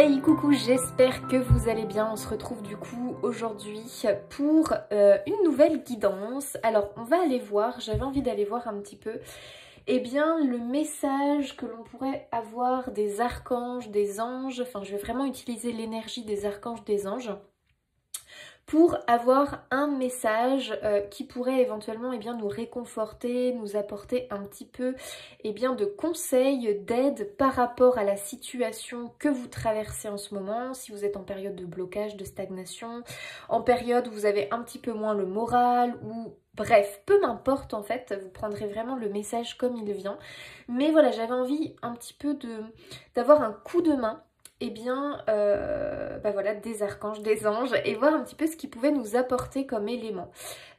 Hey coucou, j'espère que vous allez bien. On se retrouve du coup aujourd'hui pour une nouvelle guidance. Alors on va aller voir, j'avais envie d'aller voir un petit peu le message que l'on pourrait avoir des archanges, des anges. Enfin je vais vraiment utiliser l'énergie des archanges, des anges pour avoir un message qui pourrait éventuellement nous réconforter, nous apporter un petit peu de conseils, d'aide par rapport à la situation que vous traversez en ce moment, si vous êtes en période de blocage, de stagnation, en période où vous avez un petit peu moins le moral ou bref, peu m'importe en fait, vous prendrez vraiment le message comme il vient. Mais voilà, j'avais envie un petit peu d'avoir un coup de main des archanges, des anges et voir un petit peu ce qu'ils pouvaient nous apporter comme élément.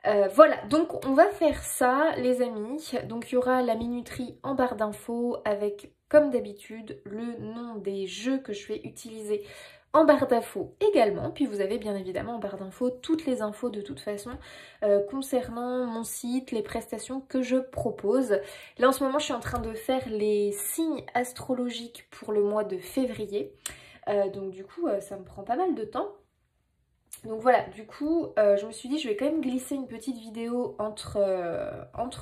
Voilà, donc on va faire ça les amis. Donc il y aura la minuterie en barre d'infos avec comme d'habitude le nom des jeux que je vais utiliser en barre d'infos également. Puis vous avez bien évidemment en barre d'infos toutes les infos de toute façon concernant mon site, les prestations que je propose. Là en ce moment je suis en train de faire les signes astrologiques pour le mois de février. Donc du coup ça me prend pas mal de temps. Donc voilà, du coup, je me suis dit je vais quand même glisser une petite vidéo entre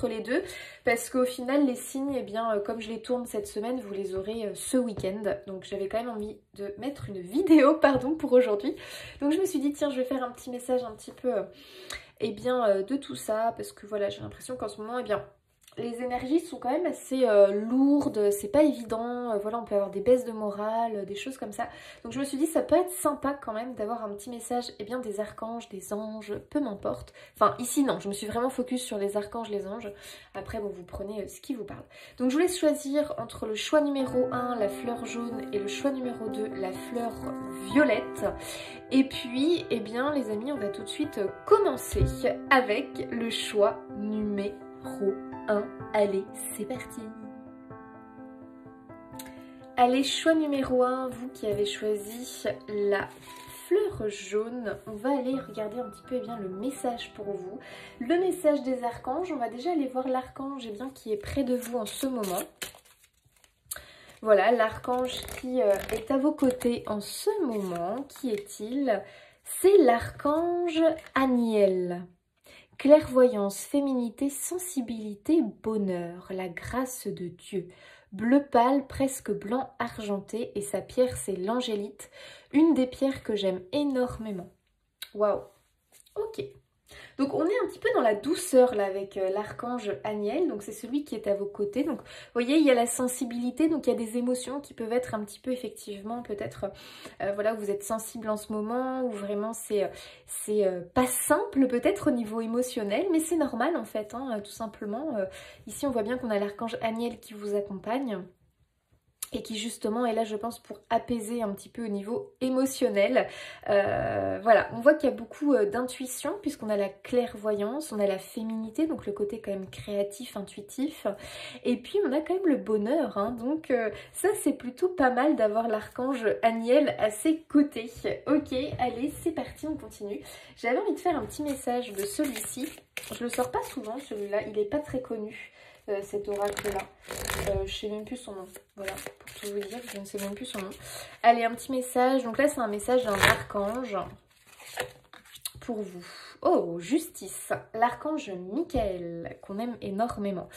les deux parce qu'au final les signes, comme je les tourne cette semaine, vous les aurez ce week-end. Donc j'avais quand même envie de mettre une vidéo, pour aujourd'hui. Donc je me suis dit tiens, je vais faire un petit message un petit peu de tout ça parce que voilà, j'ai l'impression qu'en ce moment, les énergies sont quand même assez lourdes, c'est pas évident, voilà on peut avoir des baisses de morale, des choses comme ça. Donc je me suis dit ça peut être sympa quand même d'avoir un petit message des archanges, des anges, peu m'importe. Enfin ici non, je me suis vraiment focus sur les archanges, les anges. Après bon vous prenez ce qui vous parle. Donc je vous laisse choisir entre le choix numéro 1, la fleur jaune, et le choix numéro 2, la fleur violette. Et puis les amis, on va tout de suite commencer avec le choix numéro 1. Allez, c'est parti. Allez, choix numéro 1, vous qui avez choisi la fleur jaune, on va aller regarder un petit peu le message pour vous. Le message des archanges, on va déjà aller voir l'archange qui est près de vous en ce moment. Voilà, l'archange qui est à vos côtés en ce moment, qui est-il? C'est l'archange Aniel. Clairvoyance, féminité, sensibilité, bonheur, la grâce de Dieu. Bleu pâle, presque blanc argenté, et sa pierre c'est l'angélite, une des pierres que j'aime énormément. Waouh, ok. Donc on est un petit peu dans la douceur là avec l'archange Aniel, donc c'est celui qui est à vos côtés. Donc vous voyez, il y a la sensibilité, donc il y a des émotions qui peuvent être un petit peu effectivement peut-être voilà, vous êtes sensible en ce moment, ou vraiment c'est pas simple peut-être au niveau émotionnel, mais c'est normal en fait, hein, tout simplement. Ici on voit bien qu'on a l'archange Aniel qui vous accompagne. Et qui justement est là je pense pour apaiser un petit peu au niveau émotionnel. Voilà, on voit qu'il y a beaucoup d'intuition puisqu'on a la clairvoyance, on a la féminité, donc le côté quand même créatif, intuitif. Et puis on a quand même le bonheur, hein, donc ça c'est plutôt pas mal d'avoir l'archange Aniel à ses côtés. Ok, allez c'est parti, on continue. J'avais envie de faire un petit message de celui-ci. Je le sors pas souvent celui-là, il est pas très connu. Cet oracle là, je sais même plus son nom, voilà, pour tout vous dire, je ne sais même plus son nom. Allez, un petit message, donc là c'est un message d'un archange pour vous. Oh, justice, l'archange Michael, qu'on aime énormément.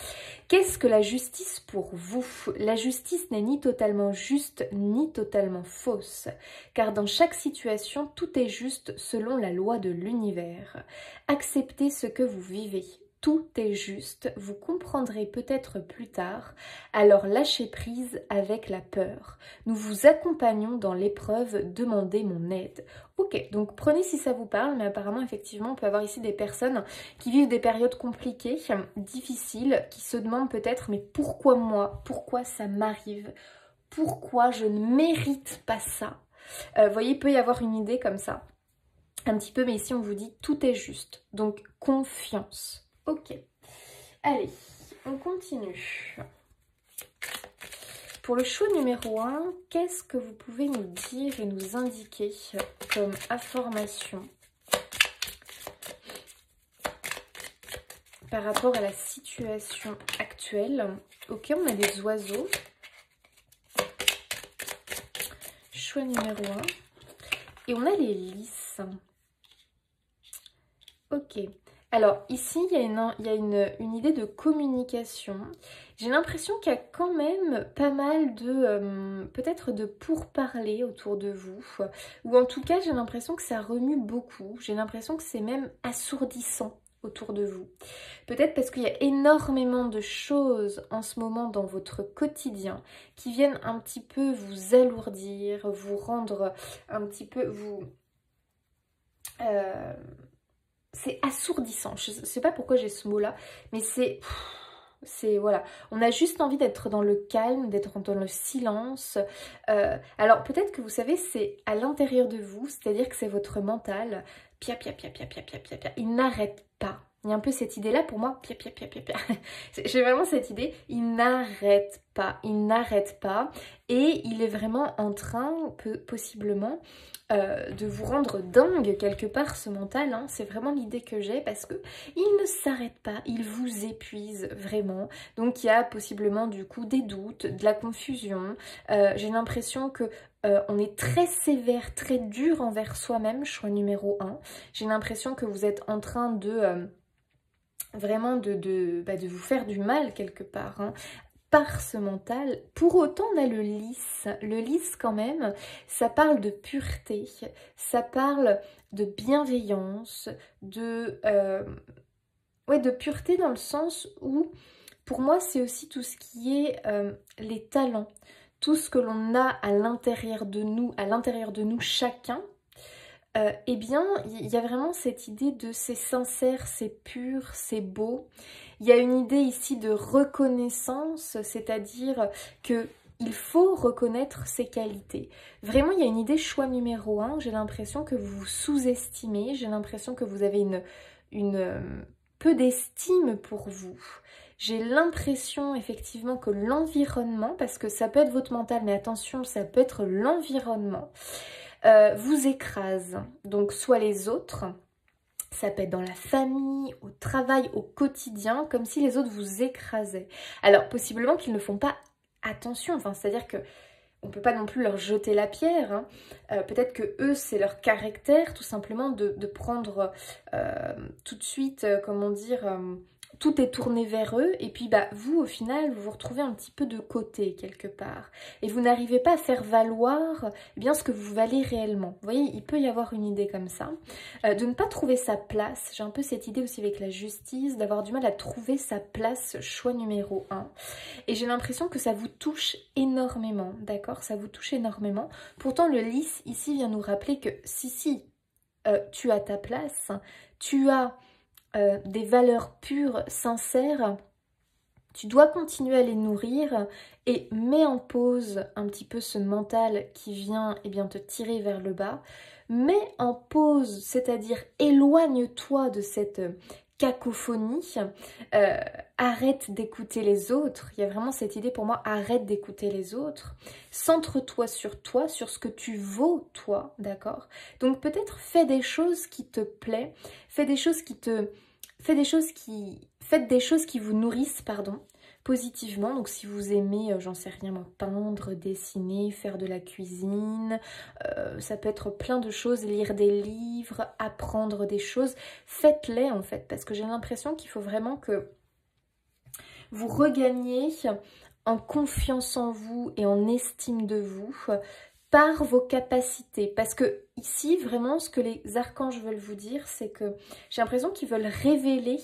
Qu'est-ce que la justice pour vous? La justice n'est ni totalement juste, ni totalement fausse, car dans chaque situation, tout est juste selon la loi de l'univers. Acceptez ce que vous vivez. Tout est juste, vous comprendrez peut-être plus tard, alors lâchez prise avec la peur. Nous vous accompagnons dans l'épreuve, demandez mon aide. Ok, donc prenez si ça vous parle, mais apparemment effectivement on peut avoir ici des personnes qui vivent des périodes compliquées, difficiles, qui se demandent peut-être mais pourquoi moi? Pourquoi ça m'arrive? Pourquoi je ne mérite pas ça? Vous voyez, il peut y avoir une idée comme ça, un petit peu, mais ici on vous dit tout est juste, donc confiance. Ok, allez, on continue. Pour le choix numéro 1, qu'est-ce que vous pouvez nous dire et nous indiquer comme information par rapport à la situation actuelle? Ok, on a des oiseaux. choix numéro 1. Et on a les lys. Ok. Alors ici, il y a une idée de communication. J'ai l'impression qu'il y a quand même pas mal de, peut-être de pourparlers autour de vous. Ou en tout cas, j'ai l'impression que ça remue beaucoup. J'ai l'impression que c'est même assourdissant autour de vous. Peut-être parce qu'il y a énormément de choses en ce moment dans votre quotidien qui viennent un petit peu vous alourdir, vous rendre un petit peu... c'est assourdissant. Je ne sais pas pourquoi j'ai ce mot-là, mais voilà, on a juste envie d'être dans le calme, d'être dans le silence. Alors peut-être que vous savez, c'est à l'intérieur de vous, c'est-à-dire que c'est votre mental. Pia, pia, pia, pia, pia, pia, pia, pia. Il n'arrête pas. Il y a un peu cette idée-là pour moi. Pia, pia, pia, pia, pia. J'ai vraiment cette idée. Il n'arrête pas. Il n'arrête pas. Et il est vraiment en train, possiblement, de vous rendre dingue quelque part, ce mental, hein. C'est vraiment l'idée que j'ai parce que il ne s'arrête pas, il vous épuise vraiment. Donc il y a possiblement du coup des doutes, de la confusion. J'ai l'impression que on est très sévère, très dur envers soi-même, choix numéro 1. J'ai l'impression que vous êtes en train de... vraiment de vous faire du mal quelque part, hein, par ce mental. Pour autant, on a le lys. Le lys, quand même, ça parle de pureté, ça parle de bienveillance, ouais, de pureté dans le sens où, pour moi, c'est aussi tout ce qui est les talents, tout ce que l'on a à l'intérieur de nous chacun. Eh bien, il y a vraiment cette idée de c'est sincère, c'est pur, c'est beau. Il y a une idée ici de reconnaissance, c'est-à-dire que il faut reconnaître ses qualités. Vraiment, il y a une idée choix numéro 1. J'ai l'impression que vous vous sous-estimez. J'ai l'impression que vous avez peu d'estime pour vous. J'ai l'impression effectivement que l'environnement, parce que ça peut être votre mental, mais attention, ça peut être l'environnement, vous écrase. Donc soit les autres, ça peut être dans la famille, au travail, au quotidien, comme si les autres vous écrasaient. Alors possiblement qu'ils ne font pas attention, enfin c'est-à-dire que on ne peut pas non plus leur jeter la pierre, hein. Peut-être que eux, c'est leur caractère, tout simplement, de prendre tout de suite, comment dire, tout est tourné vers eux. Et puis, bah, vous, au final, vous vous retrouvez un petit peu de côté, quelque part. Et vous n'arrivez pas à faire valoir eh bien ce que vous valez réellement. Vous voyez, il peut y avoir une idée comme ça. De ne pas trouver sa place. J'ai un peu cette idée aussi avec la justice, d'avoir du mal à trouver sa place, choix numéro 1. Et j'ai l'impression que ça vous touche énormément, d'accord? Ça vous touche énormément. Pourtant, le lys, ici, vient nous rappeler que si, tu as ta place, tu as des valeurs pures, sincères, tu dois continuer à les nourrir et mets en pause un petit peu ce mental qui vient eh bien, te tirer vers le bas. Mets en pause, c'est-à-dire éloigne-toi de cette cacophonie, arrête d'écouter les autres. Il y a vraiment cette idée pour moi, arrête d'écouter les autres. Centre-toi, sur ce que tu vaux, toi, d'accord? Donc peut-être fais des choses qui te plaisent, faites des choses qui vous nourrissent, pardon, positivement. Donc si vous aimez, j'en sais rien moi, peindre, dessiner, faire de la cuisine, ça peut être plein de choses, lire des livres, apprendre des choses, faites-les en fait, parce que j'ai l'impression qu'il faut vraiment que vous regagniez en confiance en vous et en estime de vous par vos capacités. Parce que ici, vraiment, ce que les archanges veulent vous dire, c'est que j'ai l'impression qu'ils veulent révéler...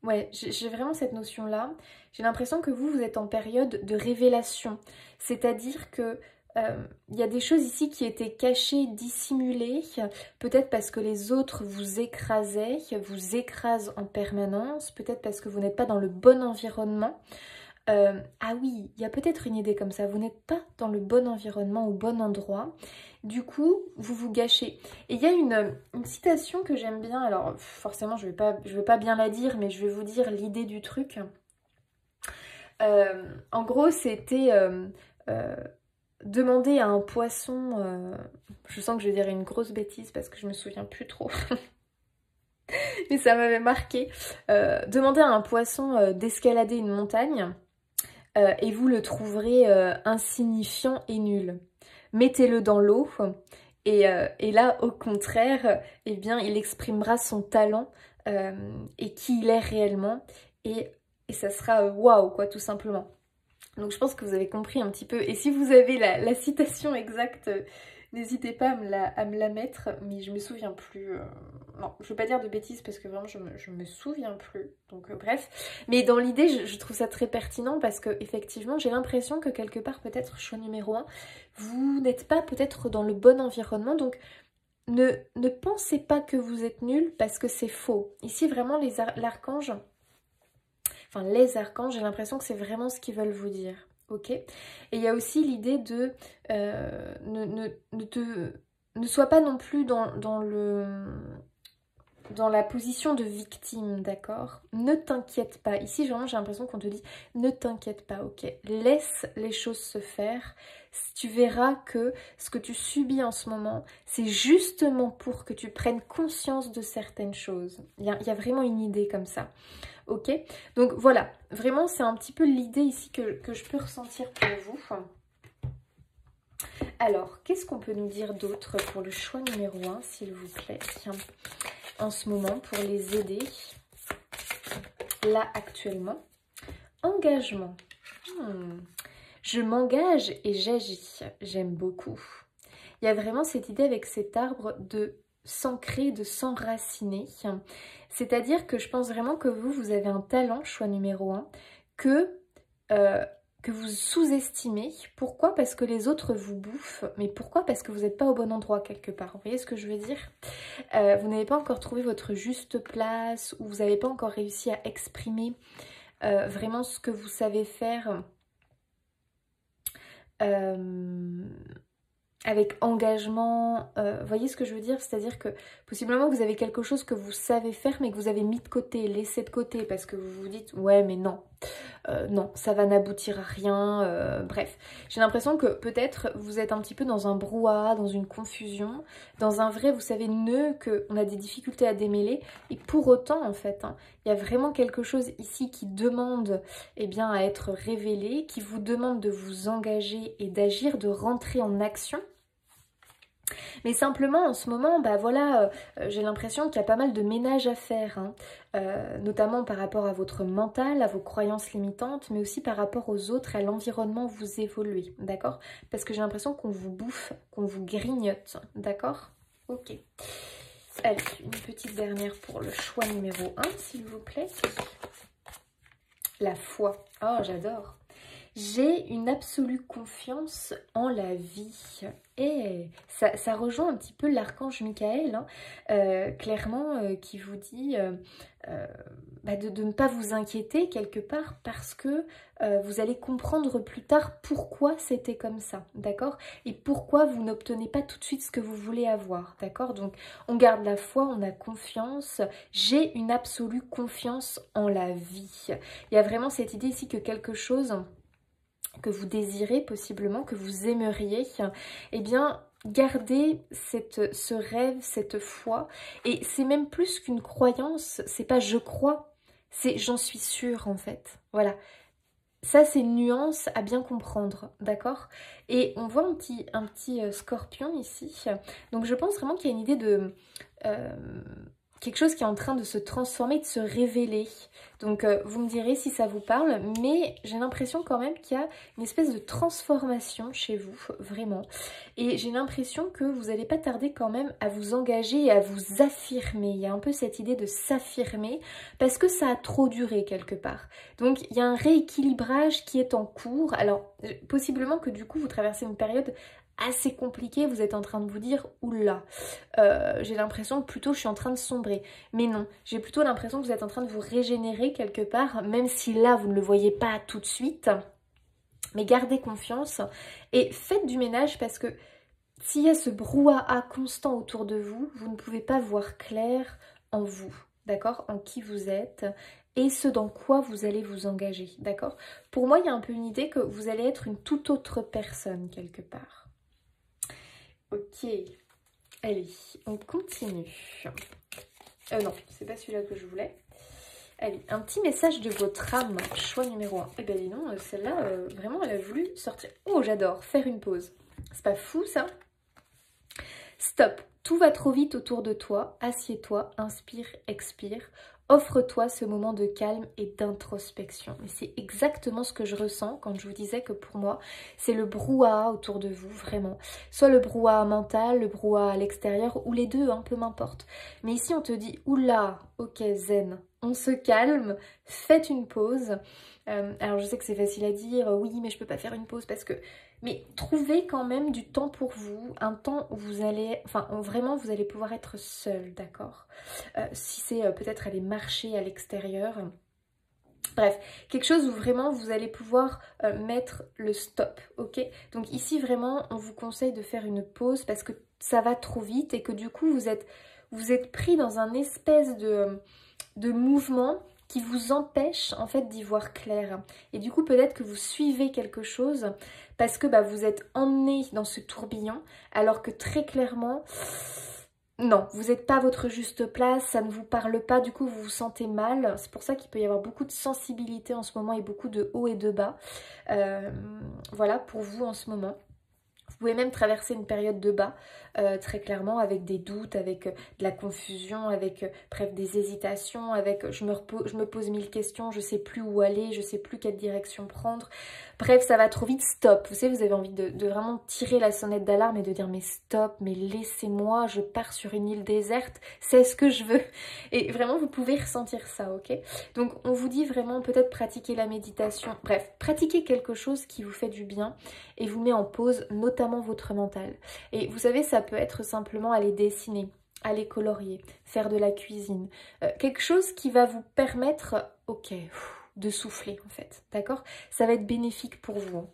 Ouais, j'ai vraiment cette notion-là. J'ai l'impression que vous êtes en période de révélation. C'est-à-dire que il y a des choses ici qui étaient cachées, dissimulées, peut-être parce que les autres vous écrasaient, vous écrasent en permanence, peut-être parce que vous n'êtes pas dans le bon environnement. Ah oui, il y a peut-être une idée comme ça, vous n'êtes pas dans le bon environnement, au bon endroit, du coup, vous vous gâchez. Et il y a une citation que j'aime bien, alors forcément, je vais pas bien la dire, mais je vais vous dire l'idée du truc. En gros, c'était demander à un poisson, je sens que je vais dire une grosse bêtise parce que je me souviens plus trop, mais ça m'avait marqué, demander à un poisson d'escalader une montagne, et vous le trouverez insignifiant et nul. mettez-le dans l'eau. Et là, au contraire, eh bien, il exprimera son talent et qui il est réellement. Et ça sera waouh, quoi, tout simplement. Donc je pense que vous avez compris un petit peu. Et si vous avez la citation exacte, n'hésitez pas à me la mettre. Mais je me souviens plus. Non, je ne veux pas dire de bêtises parce que vraiment je me souviens plus. Donc bref. Mais dans l'idée, je trouve ça très pertinent parce que effectivement, j'ai l'impression que quelque part, peut-être, choix numéro 1, vous n'êtes pas peut-être dans le bon environnement. Donc ne pensez pas que vous êtes nul parce que c'est faux. Ici, vraiment, l'archange... Enfin, les archanges, j'ai l'impression que c'est vraiment ce qu'ils veulent vous dire, ok? Et il y a aussi l'idée de ne sois pas non plus dans la position de victime, d'accord? Ne t'inquiète pas. Ici, vraiment, j'ai l'impression qu'on te dit, ne t'inquiète pas, ok? Laisse les choses se faire. Tu verras que ce que tu subis en ce moment, c'est justement pour que tu prennes conscience de certaines choses. Il y a vraiment une idée comme ça. Ok, donc voilà, vraiment c'est un petit peu l'idée ici que je peux ressentir pour vous. Alors, qu'est-ce qu'on peut nous dire d'autre pour le choix numéro 1, s'il vous plaît, en ce moment, pour les aider, là, actuellement. Engagement. Je m'engage et j'agis. J'aime beaucoup. Il y a vraiment cette idée avec cet arbre de s'ancrer, de s'enraciner. C'est-à-dire que je pense vraiment que vous avez un talent, choix numéro 1, que vous sous-estimez. Pourquoi? Parce que les autres vous bouffent. Mais pourquoi? Parce que vous n'êtes pas au bon endroit quelque part. Vous voyez ce que je veux dire? Vous n'avez pas encore trouvé votre juste place, ou vous n'avez pas encore réussi à exprimer vraiment ce que vous savez faire avec engagement, voyez ce que je veux dire? C'est-à-dire que possiblement vous avez quelque chose que vous savez faire mais que vous avez mis de côté, laissé de côté parce que vous vous dites ouais mais non, non ça va n'aboutir à rien, bref. J'ai l'impression que peut-être vous êtes un petit peu dans un brouhaha, dans une confusion, dans un vrai vous savez nœud qu'on a des difficultés à démêler et pour autant en fait, hein, il y a vraiment quelque chose ici qui demande eh bien, à être révélé, qui vous demande de vous engager et d'agir, de rentrer en action. Mais simplement en ce moment, bah voilà, j'ai l'impression qu'il y a pas mal de ménage à faire, hein, notamment par rapport à votre mental, à vos croyances limitantes, mais aussi par rapport aux autres, à l'environnement où vous évoluez, d'accord? Parce que j'ai l'impression qu'on vous bouffe, qu'on vous grignote, d'accord? Ok. Allez, une petite dernière pour le choix numéro 1, s'il vous plaît. La foi. Oh, j'adore. J'ai une absolue confiance en la vie. Et ça rejoint un petit peu l'archange Michael, hein, clairement, qui vous dit de ne pas vous inquiéter quelque part parce que vous allez comprendre plus tard pourquoi c'était comme ça, d'accord? Et pourquoi vous n'obtenez pas tout de suite ce que vous voulez avoir, d'accord? Donc on garde la foi, on a confiance. J'ai une absolue confiance en la vie. Il y a vraiment cette idée ici que quelque chose que vous désirez possiblement, que vous aimeriez, eh bien, gardez ce rêve, cette foi. Et c'est même plus qu'une croyance, c'est pas je crois, c'est j'en suis sûre en fait. Voilà. Ça, c'est une nuance à bien comprendre, d'accord? Et on voit un petit scorpion ici. Donc, je pense vraiment qu'il y a une idée de... quelque chose qui est en train de se transformer, de se révéler. Donc vous me direz si ça vous parle, mais j'ai l'impression quand même qu'il y a une espèce de transformation chez vous, vraiment. Et j'ai l'impression que vous n'allez pas tarder quand même à vous engager et à vous affirmer. Il y a un peu cette idée de s'affirmer parce que ça a trop duré quelque part. Donc il y a un rééquilibrage qui est en cours. Alors possiblement que du coup vous traversez une période assez compliqué, vous êtes en train de vous dire oula, j'ai l'impression que plutôt je suis en train de sombrer. Mais non, j'ai plutôt l'impression que vous êtes en train de vous régénérer quelque part, même si là vous ne le voyez pas tout de suite. Mais gardez confiance et faites du ménage parce que s'il y a ce brouhaha constant autour de vous, vous ne pouvez pas voir clair en vous, d'accord? En qui vous êtes et ce dans quoi vous allez vous engager, d'accord? Pour moi, il y a un peu une idée que vous allez être une toute autre personne quelque part. Ok, allez, on continue. Non, c'est pas celui-là que je voulais. Allez, un petit message de votre âme, choix numéro 1. Eh ben dis non, celle-là, vraiment, elle a voulu sortir. Oh, j'adore, faire une pause. C'est pas fou ça? Stop, tout va trop vite autour de toi, assieds-toi, inspire, expire, offre-toi ce moment de calme et d'introspection. Et c'est exactement ce que je ressens quand je vous disais que pour moi, c'est le brouhaha autour de vous, vraiment. Soit le brouhaha mental, le brouhaha à l'extérieur, ou les deux, hein, peu m'importe. Mais ici, on te dit, oula, ok, zen, on se calme, faites une pause. Alors je sais que c'est facile à dire, oui, mais je peux pas faire une pause parce que... Mais trouvez quand même du temps pour vous, un temps où vous allez, enfin vraiment vous allez pouvoir être seul, d'accord? Si c'est peut-être aller marcher à l'extérieur. Bref, quelque chose où vraiment vous allez pouvoir mettre le stop, ok? Donc ici vraiment on vous conseille de faire une pause parce que ça va trop vite et que du coup vous êtes pris dans un espèce de mouvement qui vous empêche en fait d'y voir clair. Et du coup peut-être que vous suivez quelque chose parce que vous êtes emmené dans ce tourbillon alors que très clairement, non, vous n'êtes pas à votre juste place, ça ne vous parle pas, du coup vous vous sentez mal. C'est pour ça qu'il peut y avoir beaucoup de sensibilité en ce moment et beaucoup de hauts et de bas. Voilà pour vous en ce moment. Vous pouvez même traverser une période de bas, très clairement, avec des doutes, avec de la confusion, avec bref, des hésitations, avec je me pose 1000 questions, je sais plus où aller, je sais plus quelle direction prendre. Bref, ça va trop vite, stop. Vous savez, vous avez envie de vraiment tirer la sonnette d'alarme et de dire mais stop, mais laissez-moi, je pars sur une île déserte, c'est ce que je veux. Et vraiment, vous pouvez ressentir ça, ok? Donc, on vous dit vraiment peut-être pratiquer la méditation. Bref, pratiquer quelque chose qui vous fait du bien et vous met en pause, notamment votre mental. Et vous savez, ça peut être simplement aller dessiner, aller colorier, faire de la cuisine. Quelque chose qui va vous permettre, ok, de souffler en fait, d'accord? Ça va être bénéfique pour vous.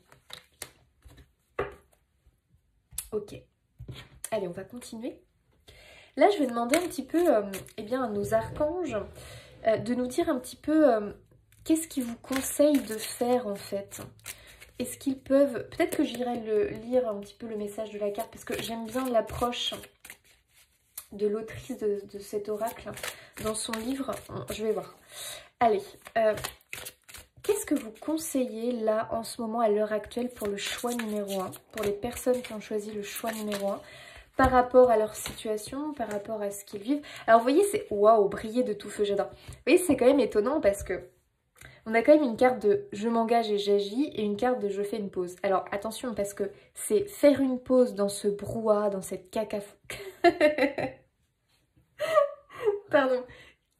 Ok. Allez, on va continuer. Là, je vais demander un petit peu eh bien, à nos archanges de nous dire un petit peu qu'est-ce qu'ils vous conseillent de faire en fait. Est-ce qu'ils peuvent... Peut-être que j'irai lire un petit peu le message de la carte parce que j'aime bien l'approche de l'autrice de cet oracle dans son livre. Je vais voir. Allez, qu'est-ce que vous conseillez là en ce moment à l'heure actuelle pour le choix numéro 1, pour les personnes qui ont choisi le choix numéro 1 par rapport à leur situation, par rapport à ce qu'ils vivent. Alors vous voyez, c'est waouh, briller de tout feu, j'adore. Vous voyez, c'est quand même étonnant parce que on a quand même une carte de je m'engage et j'agis et une carte de je fais une pause. Alors attention parce que c'est faire une pause dans ce brouhaha, dans cette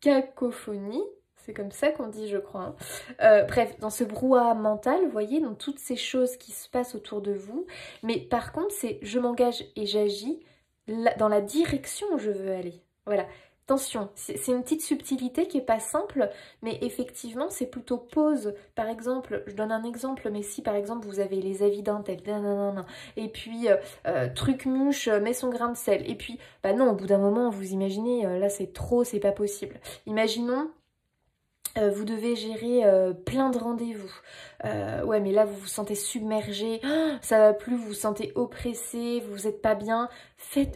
cacophonie. C'est comme ça qu'on dit, je crois. Hein. Bref, dans ce brouhaha mental, vous voyez, dans toutes ces choses qui se passent autour de vous. Mais par contre, c'est je m'engage et j'agis dans la direction où je veux aller. Voilà. Attention, c'est une petite subtilité qui n'est pas simple, mais effectivement, c'est plutôt pause. Par exemple, je donne un exemple, mais si par exemple vous avez les avis d'un tel, et puis truc mouche, met son grain de sel, et puis, bah non, au bout d'un moment, vous imaginez, là c'est trop, c'est pas possible. Imaginons, vous devez gérer plein de rendez-vous. Ouais, mais là, vous vous sentez submergé, ça va plus, vous vous sentez oppressé, vous n'êtes pas bien.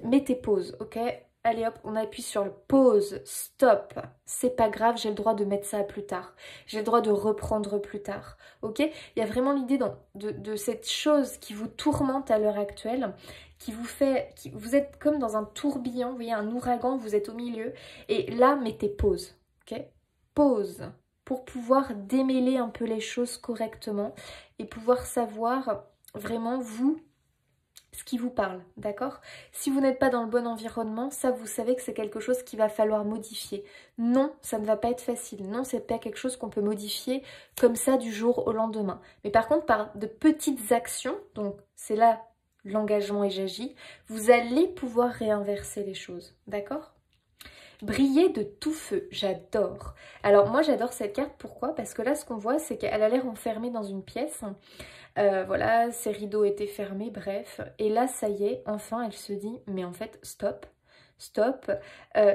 Mettez pause, ok? Allez hop, on appuie sur le pause, stop. C'est pas grave, j'ai le droit de mettre ça à plus tard. J'ai le droit de reprendre plus tard, ok? Il y a vraiment l'idée de cette chose qui vous tourmente à l'heure actuelle, qui vous fait... vous êtes comme dans un tourbillon, vous voyez, un ouragan, vous êtes au milieu. Et là, mettez pause, ok? Pause pour pouvoir démêler un peu les choses correctement et pouvoir savoir vraiment vous ce qui vous parle, d'accord? Si vous n'êtes pas dans le bon environnement, ça vous savez que c'est quelque chose qu'il va falloir modifier. Non, ça ne va pas être facile. Non, c'est pas quelque chose qu'on peut modifier comme ça du jour au lendemain. Mais par contre, par de petites actions, donc c'est là l'engagement et j'agis, vous allez pouvoir réinverser les choses, d'accord? Briller de tout feu, j'adore. Alors moi j'adore cette carte, pourquoi? Parce que là ce qu'on voit c'est qu'elle a l'air enfermée dans une pièce. Voilà, ses rideaux étaient fermés, bref. Et là ça y est, enfin elle se dit, mais en fait stop, stop.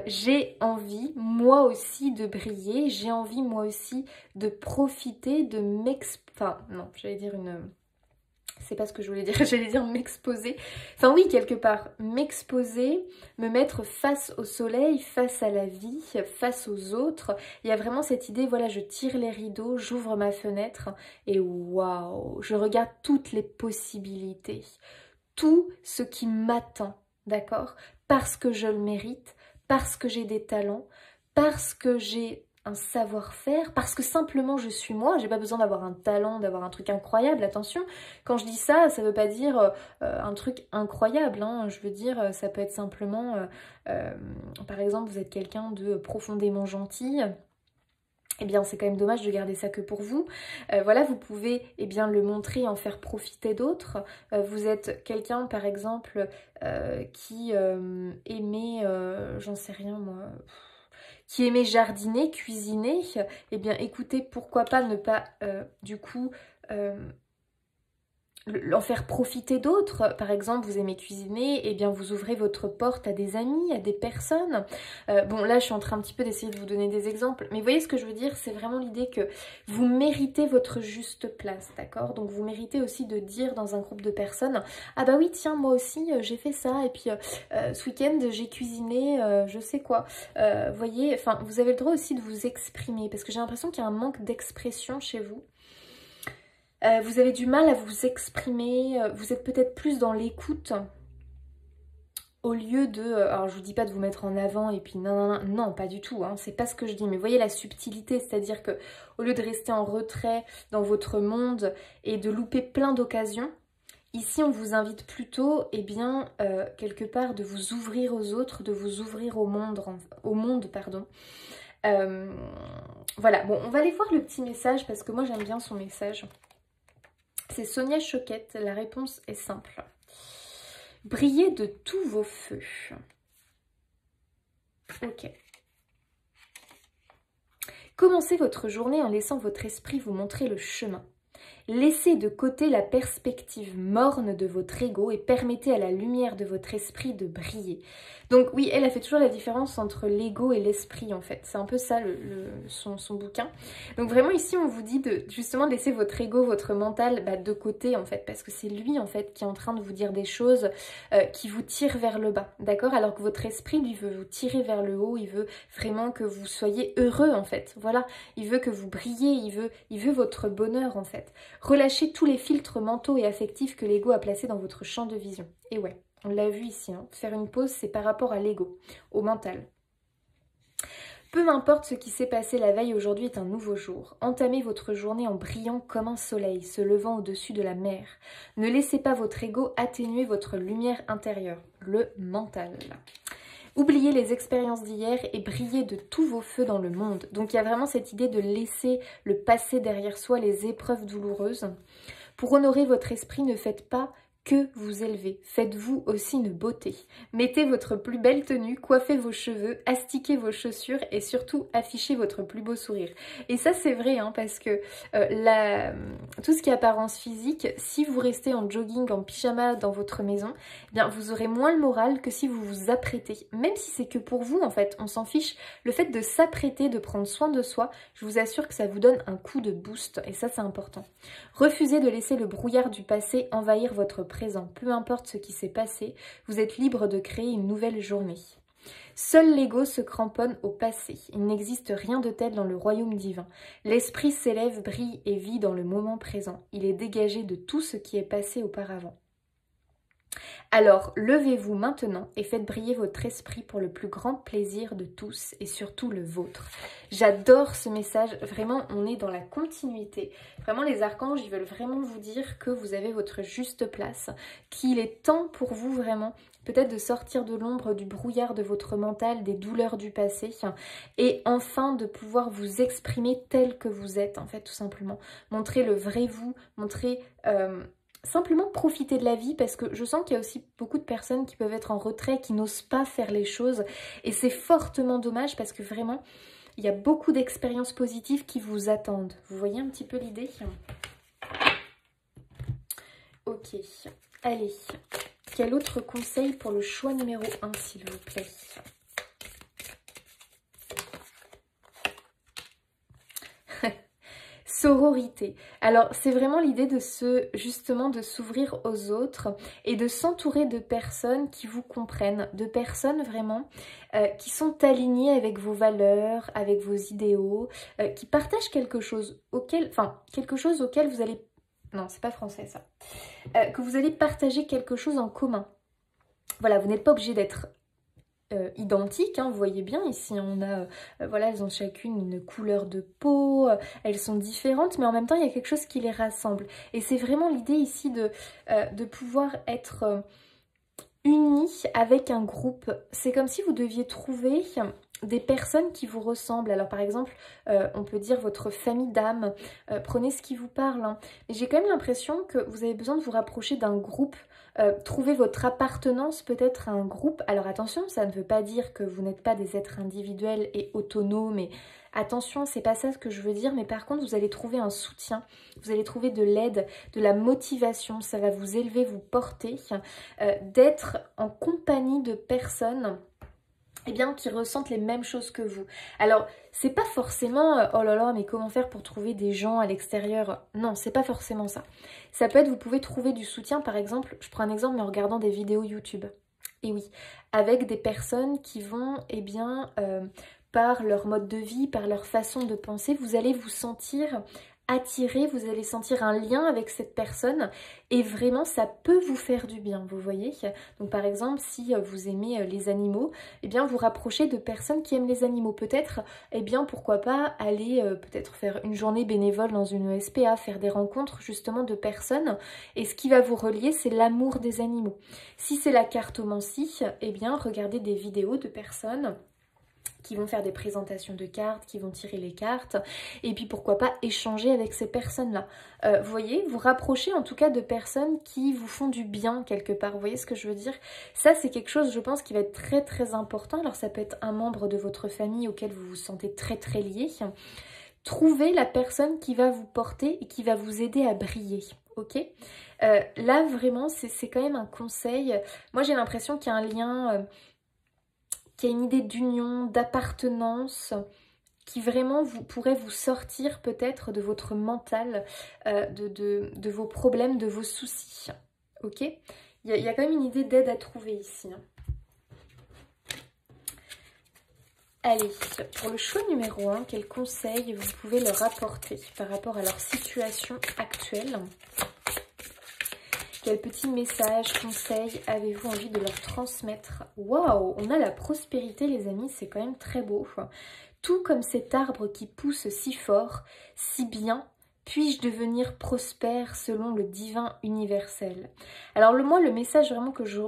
J'ai envie moi aussi de briller, j'ai envie moi aussi de profiter, de enfin non, j'allais dire une... C'est pas ce que je voulais dire, j'allais dire m'exposer. Enfin oui, quelque part, m'exposer, me mettre face au soleil, face à la vie, face aux autres. Il y a vraiment cette idée, voilà, je tire les rideaux, j'ouvre ma fenêtre et waouh, je regarde toutes les possibilités. tout ce qui m'attend, d'accord? Parce que je le mérite, parce que j'ai des talents, parce que j'ai un savoir-faire, parce que simplement je suis moi, j'ai pas besoin d'avoir un talent, d'avoir un truc incroyable, attention, quand je dis ça, ça veut pas dire un truc incroyable, hein. Je veux dire, ça peut être simplement, par exemple, vous êtes quelqu'un de profondément gentil, eh bien c'est quand même dommage de garder ça que pour vous. Voilà, vous pouvez bien le montrer et en faire profiter d'autres. Vous êtes quelqu'un par exemple qui aimait, j'en sais rien moi, qui aimait jardiner, cuisiner, eh bien écoutez, pourquoi pas ne pas du coup en faire profiter d'autres. Par exemple, vous aimez cuisiner, et bien vous ouvrez votre porte à des amis, à des personnes. Bon, là, je suis en train un petit peu d'essayer de vous donner des exemples, mais vous voyez ce que je veux dire, c'est vraiment l'idée que vous méritez votre juste place, d'accord? Donc, vous méritez aussi de dire dans un groupe de personnes, ah bah oui, tiens, moi aussi, j'ai fait ça, et puis ce week-end, j'ai cuisiné, je sais quoi. Vous voyez, enfin, vous avez le droit aussi de vous exprimer, parce que j'ai l'impression qu'il y a un manque d'expression chez vous. Vous avez du mal à vous exprimer, vous êtes peut-être plus dans l'écoute au lieu de... alors je vous dis pas de vous mettre en avant et puis non, pas du tout, hein, c'est pas ce que je dis, mais voyez la subtilité, c'est-à-dire que au lieu de rester en retrait dans votre monde et de louper plein d'occasions, ici on vous invite plutôt, quelque part de vous ouvrir aux autres, de vous ouvrir au monde, pardon. Voilà, bon, on va aller voir le petit message parce que moi j'aime bien son message. C'est Sonia Choquette, la réponse est simple. Brillez de tous vos feux. Ok. Commencez votre journée en laissant votre esprit vous montrer le chemin. Laissez de côté la perspective morne de votre ego et permettez à la lumière de votre esprit de briller. Donc oui, elle a fait toujours la différence entre l'ego et l'esprit en fait. C'est un peu ça son bouquin. Donc vraiment ici on vous dit de justement de laisser votre ego, votre mental de côté en fait. Parce que c'est lui en fait qui est en train de vous dire des choses qui vous tirent vers le bas. D'accord? Alors que votre esprit lui veut vous tirer vers le haut. Il veut vraiment que vous soyez heureux en fait. Voilà. Il veut que vous brillez. Il veut votre bonheur en fait. Relâchez tous les filtres mentaux et affectifs que l'ego a placés dans votre champ de vision. Et ouais, on l'a vu ici, hein. Faire une pause, c'est par rapport à l'ego, au mental. Peu importe ce qui s'est passé la veille, aujourd'hui est un nouveau jour. Entamez votre journée en brillant comme un soleil se levant au-dessus de la mer. Ne laissez pas votre ego atténuer votre lumière intérieure, le mental. Oubliez les expériences d'hier et brillez de tous vos feux dans le monde. Donc il y a vraiment cette idée de laisser le passé derrière soi, les épreuves douloureuses. Pour honorer votre esprit, ne faites pas que vous élever. Faites-vous aussi une beauté. Mettez votre plus belle tenue, coiffez vos cheveux, astiquez vos chaussures et surtout affichez votre plus beau sourire. Et ça c'est vrai hein, parce que tout ce qui est apparence physique, si vous restez en jogging, en pyjama dans votre maison, eh bien vous aurez moins le moral que si vous vous apprêtez. Même si c'est que pour vous en fait, on s'en fiche. Le fait de s'apprêter, de prendre soin de soi, je vous assure que ça vous donne un coup de boost et ça c'est important. Refusez de laisser le brouillard du passé envahir votre présent. Peu importe ce qui s'est passé, vous êtes libre de créer une nouvelle journée. Seul l'ego se cramponne au passé. Il n'existe rien de tel dans le royaume divin. L'esprit s'élève, brille et vit dans le moment présent. Il est dégagé de tout ce qui est passé auparavant. Alors, levez-vous maintenant et faites briller votre esprit pour le plus grand plaisir de tous et surtout le vôtre. J'adore ce message, vraiment on est dans la continuité. Vraiment les archanges, ils veulent vraiment vous dire que vous avez votre juste place, qu'il est temps pour vous vraiment peut-être de sortir de l'ombre du brouillard de votre mental, des douleurs du passé et enfin de pouvoir vous exprimer tel que vous êtes en fait tout simplement. Montrer le vrai vous, montrer... simplement profiter de la vie parce que je sens qu'il y a aussi beaucoup de personnes qui peuvent être en retrait, qui n'osent pas faire les choses et c'est fortement dommage parce que vraiment il y a beaucoup d'expériences positives qui vous attendent. Vous voyez un petit peu l'idée? Ok, allez. Quel autre conseil pour le choix numéro 1 s'il vous plaît? Sororité. Alors, c'est vraiment l'idée de justement de s'ouvrir aux autres et de s'entourer de personnes qui vous comprennent, de personnes vraiment qui sont alignées avec vos valeurs, avec vos idéaux, qui partagent quelque chose auquel vous allez Non, c'est pas français ça. Que vous allez partager quelque chose en commun. Voilà, vous n'êtes pas obligé d'être identiques, hein, vous voyez bien, ici on a, voilà, elles ont chacune une couleur de peau, elles sont différentes, mais en même temps il y a quelque chose qui les rassemble. Et c'est vraiment l'idée ici de pouvoir être unis avec un groupe. C'est comme si vous deviez trouver des personnes qui vous ressemblent. Alors par exemple, on peut dire votre famille d'âme, prenez ce qui vous parle, hein. Mais j'ai quand même l'impression que vous avez besoin de vous rapprocher d'un groupe, trouver votre appartenance peut-être à un groupe. Alors attention, ça ne veut pas dire que vous n'êtes pas des êtres individuels et autonomes, et attention, c'est pas ça ce que je veux dire, mais par contre vous allez trouver un soutien, vous allez trouver de l'aide, de la motivation, ça va vous élever, vous porter, d'être en compagnie de personnes qui ressentent les mêmes choses que vous. Alors, c'est pas forcément oh là là, mais comment faire pour trouver des gens à l'extérieur? Non, c'est pas forcément ça. Ça peut être, vous pouvez trouver du soutien, par exemple, je prends un exemple, mais en regardant des vidéos YouTube. Et oui, avec des personnes qui vont, par leur mode de vie, par leur façon de penser, vous allez vous sentir attiré, vous allez sentir un lien avec cette personne et vraiment ça peut vous faire du bien, vous voyez. Donc par exemple, si vous aimez les animaux, vous rapprochez de personnes qui aiment les animaux. Peut-être, pourquoi pas aller peut-être faire une journée bénévole dans une SPA, faire des rencontres justement de personnes, et ce qui va vous relier, c'est l'amour des animaux. Si c'est la cartomancie, regardez des vidéos de personnes qui vont faire des présentations de cartes, qui vont tirer les cartes, et puis pourquoi pas échanger avec ces personnes-là. Vous voyez, vous rapprochez en tout cas de personnes qui vous font du bien quelque part, vous voyez ce que je veux dire? Ça c'est quelque chose, je pense, qui va être très très important. Alors ça peut être un membre de votre famille auquel vous vous sentez très très lié. Trouvez la personne qui va vous porter et qui va vous aider à briller, ok? Là vraiment c'est quand même un conseil. Moi j'ai l'impression qu'il y a un lien... qu'il y a une idée d'union, d'appartenance, qui vraiment pourrait vous sortir peut-être de votre mental, de vos problèmes, de vos soucis. Ok? Il y a quand même une idée d'aide à trouver ici. Hein. Allez, pour le choix numéro 1, quels conseils vous pouvez leur apporter par rapport à leur situation actuelle? Quel petit message, conseil avez-vous envie de leur transmettre? Waouh, on a la prospérité les amis, c'est quand même très beau. Tout comme cet arbre qui pousse si fort, si bien, puis-je devenir prospère selon le divin universel? Alors moi, le message vraiment que je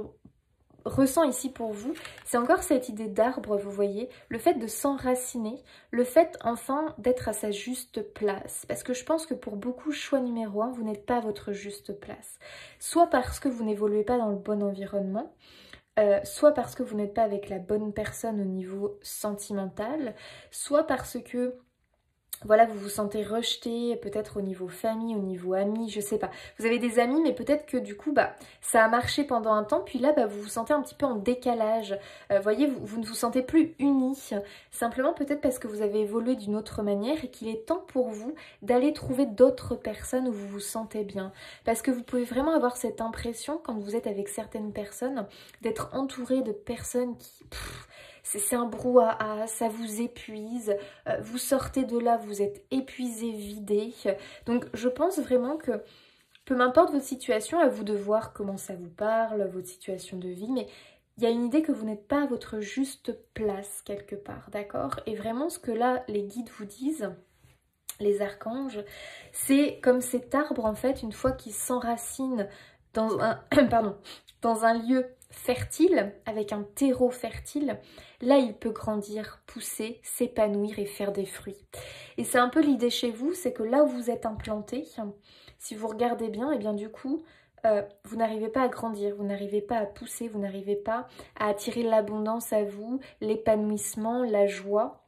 ressens ici pour vous, c'est encore cette idée d'arbre, vous voyez, le fait de s'enraciner, le fait enfin d'être à sa juste place. Parce que je pense que pour beaucoup, choix numéro 1, vous n'êtes pas à votre juste place. Soit parce que vous n'évoluez pas dans le bon environnement, soit parce que vous n'êtes pas avec la bonne personne au niveau sentimental, soit parce que voilà, vous vous sentez rejeté, peut-être au niveau famille, au niveau amis, je sais pas. Vous avez des amis, mais peut-être que du coup, ça a marché pendant un temps, puis là, vous vous sentez un petit peu en décalage. Voyez, vous ne vous sentez plus unis. Simplement, peut-être parce que vous avez évolué d'une autre manière et qu'il est temps pour vous d'aller trouver d'autres personnes où vous vous sentez bien. Parce que vous pouvez vraiment avoir cette impression, quand vous êtes avec certaines personnes, d'être entouré de personnes qui... c'est un brouhaha, ça vous épuise, vous sortez de là, vous êtes épuisé, vidé. Donc je pense vraiment que peu m'importe votre situation, à vous de voir comment ça vous parle, votre situation de vie, mais il y a une idée que vous n'êtes pas à votre juste place quelque part, d'accord? Et vraiment ce que là les guides vous disent, les archanges, c'est comme cet arbre en fait, une fois qu'il s'enracine dans un, dans un lieu fertile, avec un terreau fertile, là il peut grandir, pousser, s'épanouir et faire des fruits. Et c'est un peu l'idée chez vous, c'est que là où vous êtes implanté, si vous regardez bien, du coup, vous n'arrivez pas à grandir, vous n'arrivez pas à pousser, vous n'arrivez pas à attirer l'abondance à vous, l'épanouissement, la joie.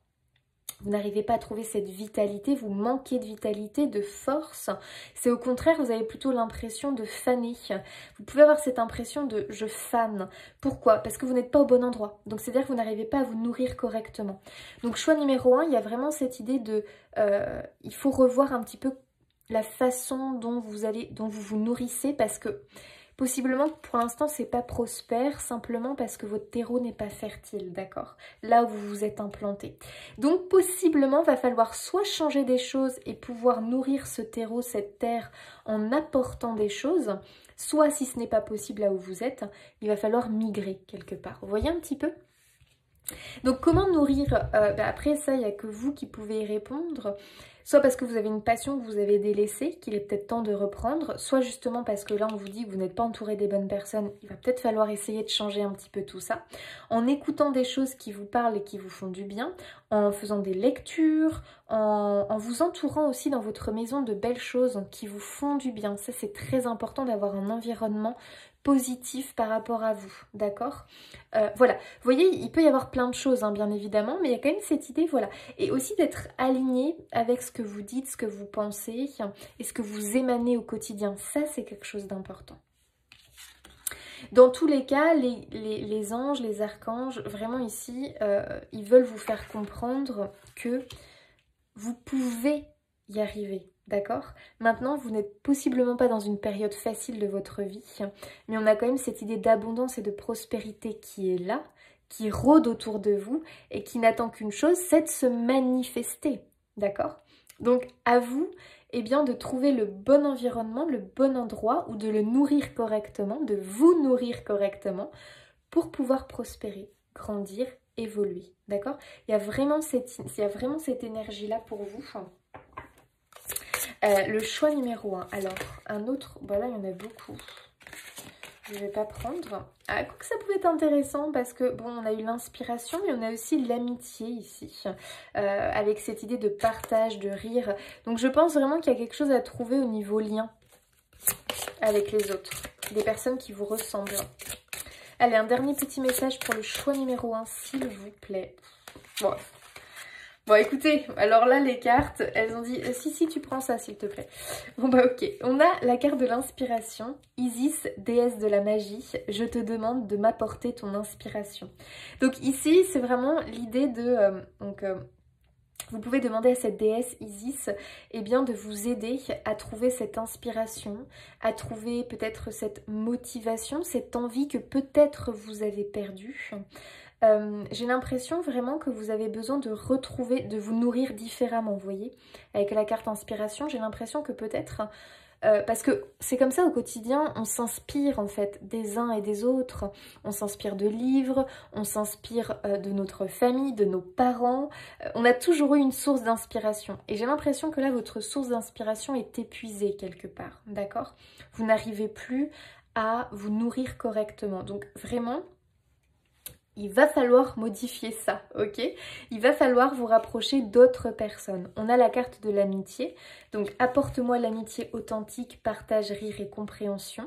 Vous n'arrivez pas à trouver cette vitalité, vous manquez de vitalité, de force. C'est au contraire, vous avez plutôt l'impression de faner. Vous pouvez avoir cette impression de « je fane ». Pourquoi? Parce que vous n'êtes pas au bon endroit. Donc c'est-à-dire que vous n'arrivez pas à vous nourrir correctement. Donc choix numéro 1, il y a vraiment cette idée de... il faut revoir un petit peu la façon dont vous vous nourrissez, parce que Possiblement que pour l'instant c'est pas prospère, simplement parce que votre terreau n'est pas fertile, d'accord? Là où vous vous êtes implanté. Donc possiblement va falloir soit changer des choses et pouvoir nourrir ce terreau, cette terre, en apportant des choses, soit si ce n'est pas possible là où vous êtes, il va falloir migrer quelque part. Vous voyez un petit peu? Donc comment nourrir, après ça il n'y a que vous qui pouvez y répondre, soit parce que vous avez une passion que vous avez délaissée, qu'il est peut-être temps de reprendre, soit justement parce que là on vous dit que vous n'êtes pas entouré des bonnes personnes, il va peut-être falloir essayer de changer un petit peu tout ça, en écoutant des choses qui vous parlent et qui vous font du bien, en faisant des lectures, en vous entourant aussi dans votre maison de belles choses qui vous font du bien. Ça c'est très important d'avoir un environnement positif par rapport à vous, d'accord? Voilà, vous voyez, il peut y avoir plein de choses, hein, bien évidemment, mais il y a quand même cette idée, voilà. Et aussi d'être aligné avec ce que vous dites, ce que vous pensez et ce que vous émanez au quotidien. Ça, c'est quelque chose d'important. Dans tous les cas, les anges, les archanges, vraiment ici, ils veulent vous faire comprendre que vous pouvez y arriver. D'accord? Maintenant, vous n'êtes possiblement pas dans une période facile de votre vie, mais on a quand même cette idée d'abondance et de prospérité qui est là, qui rôde autour de vous et qui n'attend qu'une chose, c'est de se manifester. D'accord? Donc, à vous, eh bien, de trouver le bon environnement, le bon endroit, ou de le nourrir correctement, de vous nourrir correctement pour pouvoir prospérer, grandir, évoluer. D'accord? Il y a vraiment cette énergie-là pour vous. Le choix numéro 1. Alors, un autre... Bon, là, il y en a beaucoup. Je ne vais pas prendre. Ah, quoi que ça pouvait être intéressant parce que, bon, on a eu l'inspiration, mais on a aussi l'amitié ici. Avec cette idée de partage, de rire. Donc, je pense vraiment qu'il y a quelque chose à trouver au niveau lien avec les autres. Des personnes qui vous ressemblent. Allez, un dernier petit message pour le choix numéro 1, s'il vous plaît. Bon, écoutez, alors là, les cartes, elles ont dit « Si, tu prends ça, s'il te plaît. » Bon, bah ok. On a la carte de l'inspiration. Isis, déesse de la magie, je te demande de m'apporter ton inspiration. Donc ici, c'est vraiment l'idée de... vous pouvez demander à cette déesse Isis de vous aider à trouver cette inspiration, à trouver peut-être cette motivation, cette envie que peut-être vous avez perdue. J'ai l'impression vraiment que vous avez besoin de retrouver, de vous nourrir différemment, vous voyez. Avec la carte inspiration, j'ai l'impression que peut-être, parce que c'est comme ça au quotidien, on s'inspire en fait des uns et des autres. On s'inspire de livres, on s'inspire de notre famille, de nos parents. On a toujours eu une source d'inspiration. Et j'ai l'impression que là, votre source d'inspiration est épuisée quelque part, d'accord? Vous n'arrivez plus à vous nourrir correctement. Donc vraiment... il va falloir modifier ça, ok? Il va falloir vous rapprocher d'autres personnes. On a la carte de l'amitié, donc apporte-moi l'amitié authentique, partage, rire et compréhension.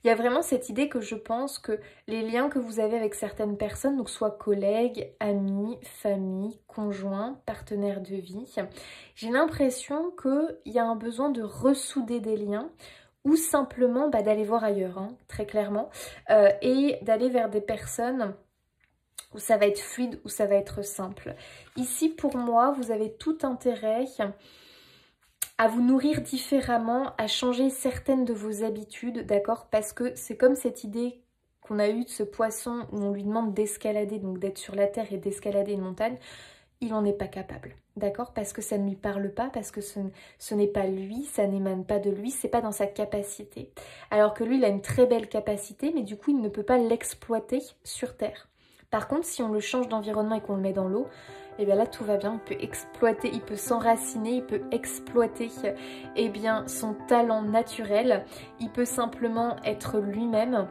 Il y a vraiment cette idée que je pense que les liens que vous avez avec certaines personnes, donc soit collègues, amis, famille, conjoints, partenaires de vie, j'ai l'impression qu'il y a un besoin de ressouder des liens ou simplement d'aller voir ailleurs, hein, très clairement, et d'aller vers des personnes... où ça va être fluide, où ça va être simple. Ici, pour moi, vous avez tout intérêt à vous nourrir différemment, à changer certaines de vos habitudes, d'accord? Parce que c'est comme cette idée qu'on a eue de ce poisson où on lui demande d'escalader, donc d'être sur la terre et d'escalader une montagne. Il n'en est pas capable, d'accord? Parce que ça ne lui parle pas, parce que ce n'est pas lui, ça n'émane pas de lui, c'est pas dans sa capacité. Alors que lui, il a une très belle capacité, mais du coup, il ne peut pas l'exploiter sur terre. Par contre, si on le change d'environnement et qu'on le met dans l'eau, et bien là tout va bien, il peut exploiter, il peut s'enraciner, il peut exploiter son talent naturel, il peut simplement être lui-même,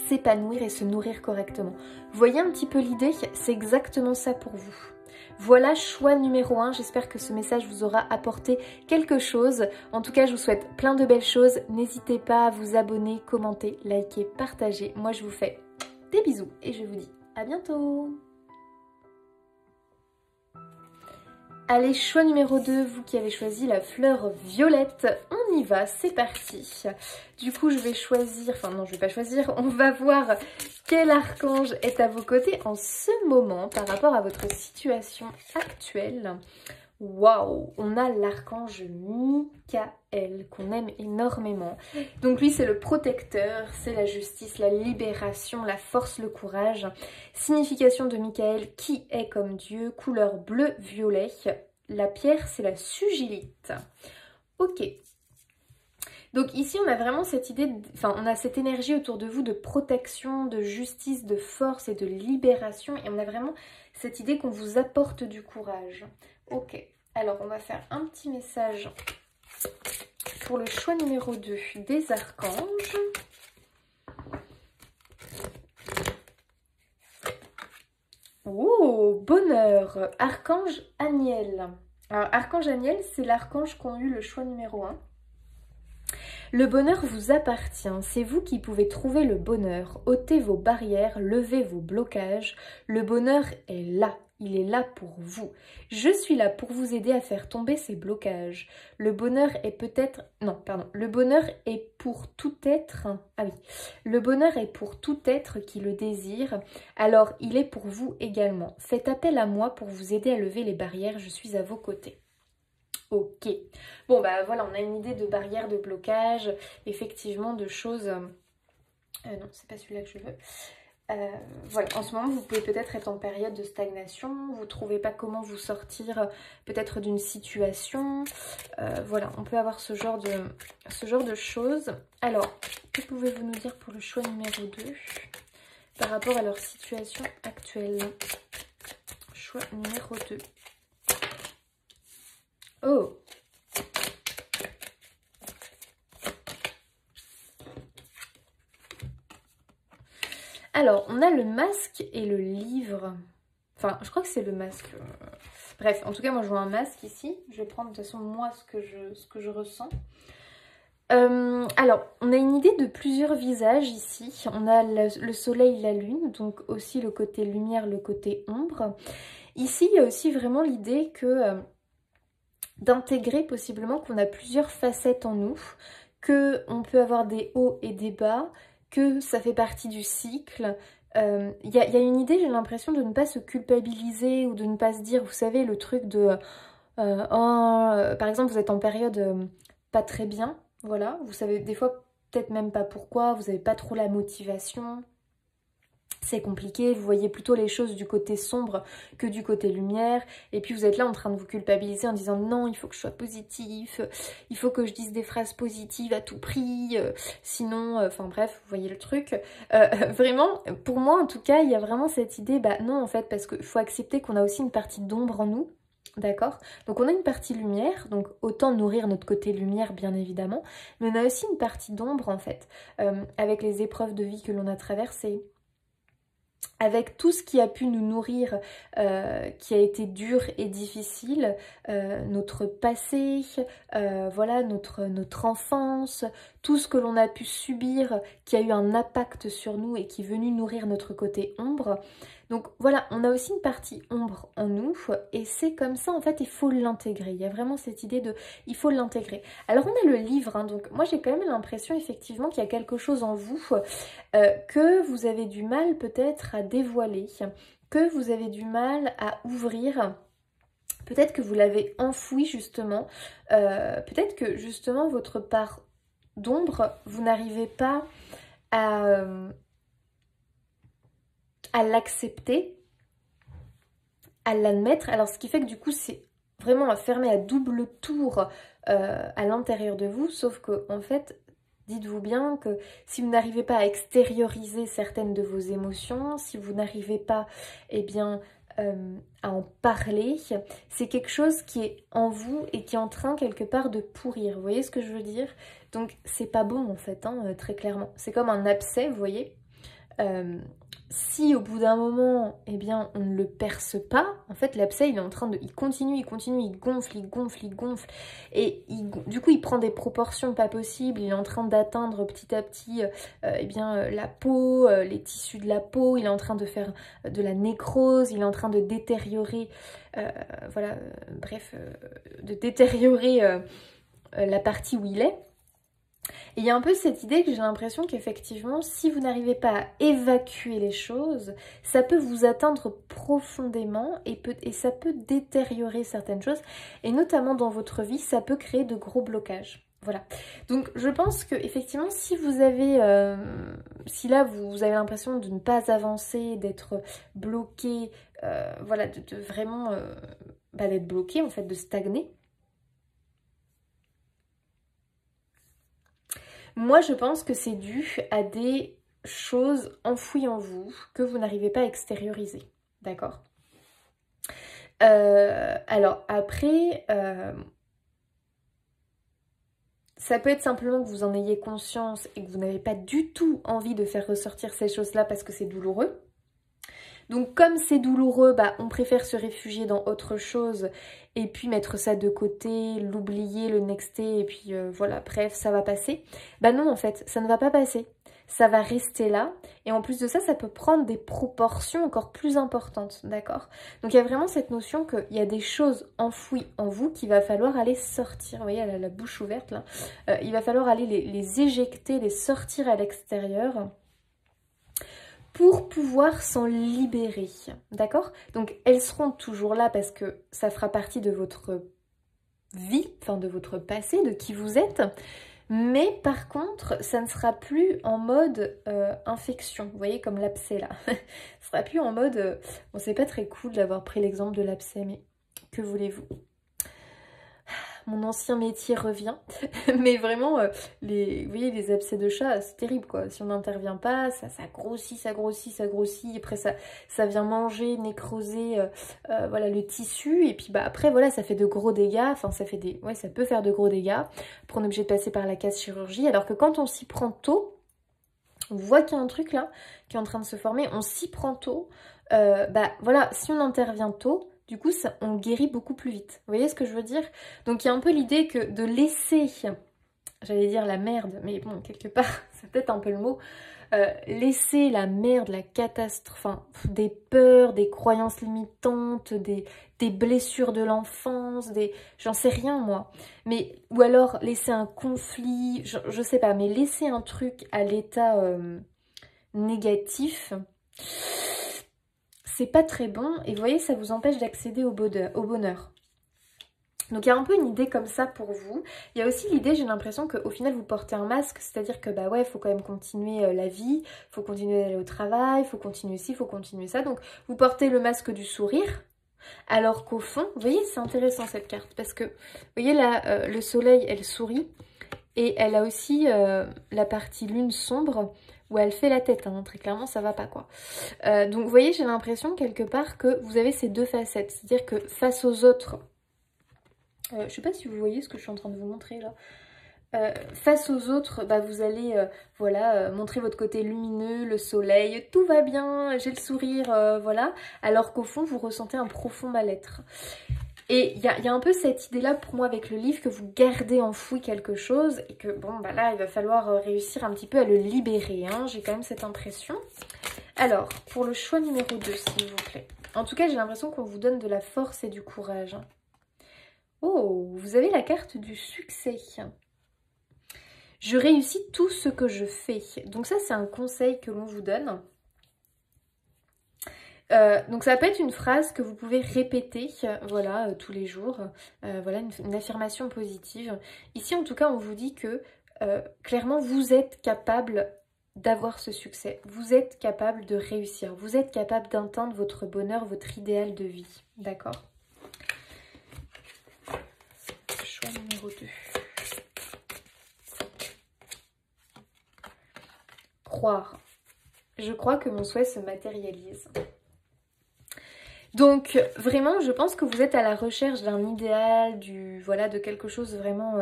s'épanouir et se nourrir correctement. Vous voyez un petit peu l'idée? C'est exactement ça pour vous. Voilà, choix numéro 1, j'espère que ce message vous aura apporté quelque chose. En tout cas, je vous souhaite plein de belles choses. N'hésitez pas à vous abonner, commenter, liker, partager. Moi, je vous fais des bisous et je vous dis à bientôt. Allez, choix numéro 2, vous qui avez choisi la fleur violette, on y va, c'est parti. Du coup, je vais choisir, enfin non, je vais pas choisir, on va voir quel archange est à vos côtés en ce moment par rapport à votre situation actuelle. Waouh, on a l'archange Michael qu'on aime énormément. Donc lui c'est le protecteur, c'est la justice, la libération, la force, le courage. Signification de Michael, qui est comme Dieu, couleur bleu-violet. La pierre c'est la sugilite. Ok. Donc ici on a vraiment cette idée, enfin on a cette énergie autour de vous de protection, de justice, de force et de libération. Et on a vraiment cette idée qu'on vous apporte du courage. Ok, alors on va faire un petit message pour le choix numéro 2 des archanges. Oh, bonheur, archange Aniel. Alors archange Aniel, c'est l'archange qui a eu le choix numéro 1. Le bonheur vous appartient, c'est vous qui pouvez trouver le bonheur. Ôtez vos barrières, levez vos blocages. Le bonheur est là, il est là pour vous. Je suis là pour vous aider à faire tomber ces blocages. Le bonheur est peut-être... Non, pardon. Le bonheur est pour tout être... Ah oui. Le bonheur est pour tout être qui le désire. Alors, il est pour vous également. Faites appel à moi pour vous aider à lever les barrières. Je suis à vos côtés. Ok, bon bah voilà, on a une idée de barrière, de blocage, effectivement de choses... non, c'est pas celui-là que je veux. Voilà, en ce moment vous pouvez peut-être être en période de stagnation, vous ne trouvez pas comment vous sortir peut-être d'une situation. Voilà, on peut avoir ce genre de choses. Alors, que pouvez-vous nous dire pour le choix numéro 2 par rapport à leur situation actuelle? Choix numéro 2. Oh! Alors, on a le masque et le livre. Enfin, je crois que c'est le masque. Bref, en tout cas, moi, je vois un masque ici. Je vais prendre de toute façon, moi, ce que je ressens. Alors, on a une idée de plusieurs visages ici. On a le soleil, la lune, donc aussi le côté lumière, le côté ombre. Ici, il y a aussi vraiment l'idée que... d'intégrer possiblement qu'on a plusieurs facettes en nous, qu'on peut avoir des hauts et des bas, que ça fait partie du cycle. Il y a une idée, j'ai l'impression, de ne pas se culpabiliser ou de ne pas se dire, vous savez, le truc de... par exemple, vous êtes en période pas très bien, voilà, vous savez des fois peut-être même pas pourquoi, vous n'avez pas trop la motivation... C'est compliqué, vous voyez plutôt les choses du côté sombre que du côté lumière. Et puis vous êtes là en train de vous culpabiliser en disant non, il faut que je sois positif, il faut que je dise des phrases positives à tout prix, sinon, enfin bref, vous voyez le truc. Vraiment, pour moi en tout cas, il y a vraiment cette idée, bah non en fait, parce qu'il faut accepter qu'on a aussi une partie d'ombre en nous. D'accord? Donc on a une partie lumière, donc autant nourrir notre côté lumière bien évidemment, mais on a aussi une partie d'ombre en fait, avec les épreuves de vie que l'on a traversées, avec tout ce qui a pu nous nourrir, qui a été dur et difficile, notre passé, voilà, notre enfance, tout ce que l'on a pu subir, qui a eu un impact sur nous et qui est venu nourrir notre côté ombre. Donc voilà, on a aussi une partie ombre en nous et c'est comme ça en fait, il faut l'intégrer. Il y a vraiment cette idée de, il faut l'intégrer. Alors on a le livre, hein, donc moi j'ai quand même l'impression effectivement qu'il y a quelque chose en vous que vous avez du mal peut-être à dévoiler, que vous avez du mal à ouvrir. Peut-être que vous l'avez enfoui justement, peut-être que justement votre part d'ombre, vous n'arrivez pas à l'accepter, à l'admettre. Alors ce qui fait que du coup c'est vraiment fermé à double tour à l'intérieur de vous, sauf que en fait, dites-vous bien que si vous n'arrivez pas à extérioriser certaines de vos émotions, si vous n'arrivez pas, eh bien, à en parler, c'est quelque chose qui est en vous et qui est en train quelque part de pourrir. Vous voyez ce que je veux dire? Donc c'est pas bon en fait, hein, très clairement. C'est comme un abcès, vous voyez. Si au bout d'un moment, eh bien, on ne le perce pas, en fait, l'abcès, il est en train de... Il continue, il gonfle, il gonfle, il gonfle. Et du coup, il prend des proportions pas possibles. Il est en train d'atteindre petit à petit, eh bien, la peau, les tissus de la peau. Il est en train de faire de la nécrose. Il est en train de détériorer, voilà, bref, de détériorer la partie où il est. Et il y a un peu cette idée que j'ai l'impression qu'effectivement, si vous n'arrivez pas à évacuer les choses, ça peut vous atteindre profondément et ça peut détériorer certaines choses. Et notamment dans votre vie, ça peut créer de gros blocages. Voilà. Donc je pense que effectivement, si vous avez, si là vous avez l'impression de ne pas avancer, d'être bloqué, voilà, de vraiment d'être bloqué en fait, de stagner. Moi, je pense que c'est dû à des choses enfouies en vous que vous n'arrivez pas à extérioriser. D'accord? Alors, après, ça peut être simplement que vous en ayez conscience et que vous n'avez pas du tout envie de faire ressortir ces choses-là parce que c'est douloureux. Donc comme c'est douloureux, bah, on préfère se réfugier dans autre chose et puis mettre ça de côté, l'oublier, le nexter et puis voilà, bref, ça va passer. Bah non en fait, ça ne va pas passer. Ça va rester là et en plus de ça, ça peut prendre des proportions encore plus importantes, d'accord? Donc il y a vraiment cette notion qu'il y a des choses enfouies en vous qu'il va falloir aller sortir. Vous voyez, elle a la bouche ouverte là. Il va falloir aller les éjecter, les sortir à l'extérieur pour pouvoir s'en libérer, d'accord? Donc elles seront toujours là parce que ça fera partie de votre vie, enfin de votre passé, de qui vous êtes, mais par contre, ça ne sera plus en mode infection, vous voyez, comme l'abcès là. Ça sera plus en mode... bon, c'est pas très cool d'avoir pris l'exemple de l'abcès, mais que voulez-vous? Mon ancien métier revient, mais vraiment, vous voyez, les abcès de chat, c'est terrible quoi. Si on n'intervient pas, ça grossit, ça grossit, ça grossit, après ça vient manger, nécroser voilà, le tissu, et puis bah après voilà, ça fait de gros dégâts, enfin ça fait des, ouais, ça peut faire de gros dégâts, après on est obligé de passer par la case chirurgie, alors que quand on s'y prend tôt, on voit qu'il y a un truc là qui est en train de se former, on s'y prend tôt, bah voilà, si on intervient tôt, du coup, on guérit beaucoup plus vite. Vous voyez ce que je veux dire? Donc, il y a un peu l'idée que de laisser, j'allais dire la merde, mais bon, quelque part, c'est peut-être un peu le mot, laisser la merde, la catastrophe, enfin, des peurs, des croyances limitantes, des blessures de l'enfance, j'en sais rien, moi. Mais, ou alors, laisser un conflit, je sais pas, mais laisser un truc à l'état négatif... c'est pas très bon et vous voyez, ça vous empêche d'accéder au bonheur. Donc il y a un peu une idée comme ça pour vous. Il y a aussi l'idée, j'ai l'impression qu'au final vous portez un masque, c'est-à-dire que bah ouais, il faut quand même continuer la vie, il faut continuer d'aller au travail, il faut continuer ci, il faut continuer ça. Donc vous portez le masque du sourire, alors qu'au fond, vous voyez, c'est intéressant cette carte, parce que vous voyez là, le soleil, elle sourit, et elle a aussi la partie lune sombre, où elle fait la tête, hein, très clairement ça va pas quoi. Donc vous voyez, j'ai l'impression quelque part que vous avez ces deux facettes, c'est-à-dire que face aux autres, je sais pas si vous voyez ce que je suis en train de vous montrer là, face aux autres, bah, vous allez voilà, montrer votre côté lumineux, le soleil, tout va bien, j'ai le sourire, voilà, alors qu'au fond vous ressentez un profond mal-être. Et il y a un peu cette idée-là pour moi avec le livre, que vous gardez enfoui quelque chose et que bon, bah là, il va falloir réussir un petit peu à le libérer, hein. J'ai quand même cette impression. Alors, pour le choix numéro 2, s'il vous plaît. En tout cas, j'ai l'impression qu'on vous donne de la force et du courage. Oh, vous avez la carte du succès. Je réussis tout ce que je fais. Donc ça, c'est un conseil que l'on vous donne. Donc ça peut être une phrase que vous pouvez répéter, voilà, tous les jours, voilà, une affirmation positive. Ici, en tout cas, on vous dit que clairement, vous êtes capable d'avoir ce succès. Vous êtes capable de réussir. Vous êtes capable d'atteindre votre bonheur, votre idéal de vie. D'accord? Choix numéro 2. Croire. Je crois que mon souhait se matérialise. Donc vraiment, je pense que vous êtes à la recherche d'un idéal, voilà, de quelque chose vraiment...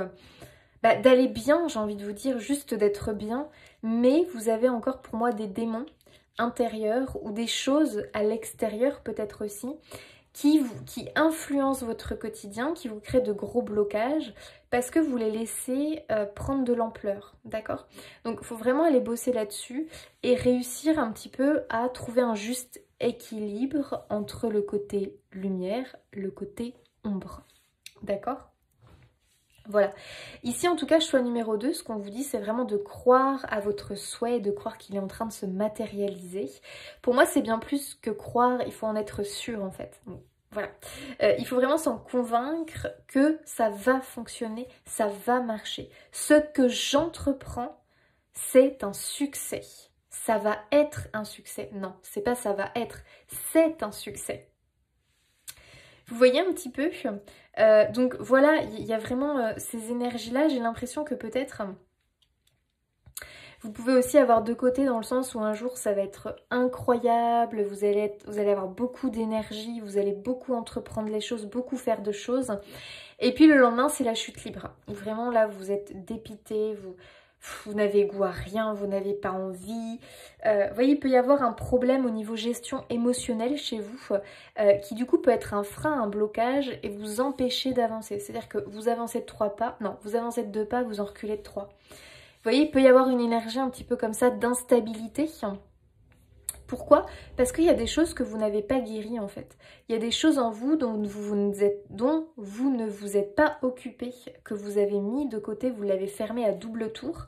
d'aller bien, j'ai envie de vous dire, juste d'être bien. Mais vous avez encore pour moi des démons intérieurs ou des choses à l'extérieur peut-être aussi qui influencent votre quotidien, qui vous créent de gros blocages parce que vous les laissez prendre de l'ampleur, d'accord? Donc il faut vraiment aller bosser là-dessus et réussir un petit peu à trouver un juste équilibre entre le côté lumière, le côté ombre, d'accord? Voilà. Ici, en tout cas, choix numéro 2, ce qu'on vous dit, c'est vraiment de croire à votre souhait et de croire qu'il est en train de se matérialiser. Pour moi, c'est bien plus que croire, il faut en être sûr, en fait. Donc, voilà. Il faut vraiment s'en convaincre que ça va fonctionner, ça va marcher. Ce que j'entreprends, c'est un succès. Ça va être un succès. Non, c'est pas ça va être, c'est un succès. Vous voyez un petit peu donc voilà, il y a vraiment ces énergies-là. J'ai l'impression que peut-être vous pouvez aussi avoir deux côtés dans le sens où un jour ça va être incroyable, vous allez avoir beaucoup d'énergie, vous allez beaucoup entreprendre les choses, beaucoup faire de choses. Et puis le lendemain c'est la chute libre. Vraiment là vous êtes dépité, vous n'avez goût à rien, vous n'avez pas envie. Vous voyez, il peut y avoir un problème au niveau gestion émotionnelle chez vous qui du coup peut être un frein, un blocage et vous empêcher d'avancer. C'est-à-dire que vous avancez de 3 pas, non, vous avancez de 2 pas, vous en reculez de 3. Vous voyez, il peut y avoir une énergie un petit peu comme ça d'instabilité. Pourquoi? Parce qu'il y a des choses que vous n'avez pas guéries en fait. Il y a des choses en vous dont vous ne vous êtes pas occupé, que vous avez mis de côté, vous l'avez fermé à double tour.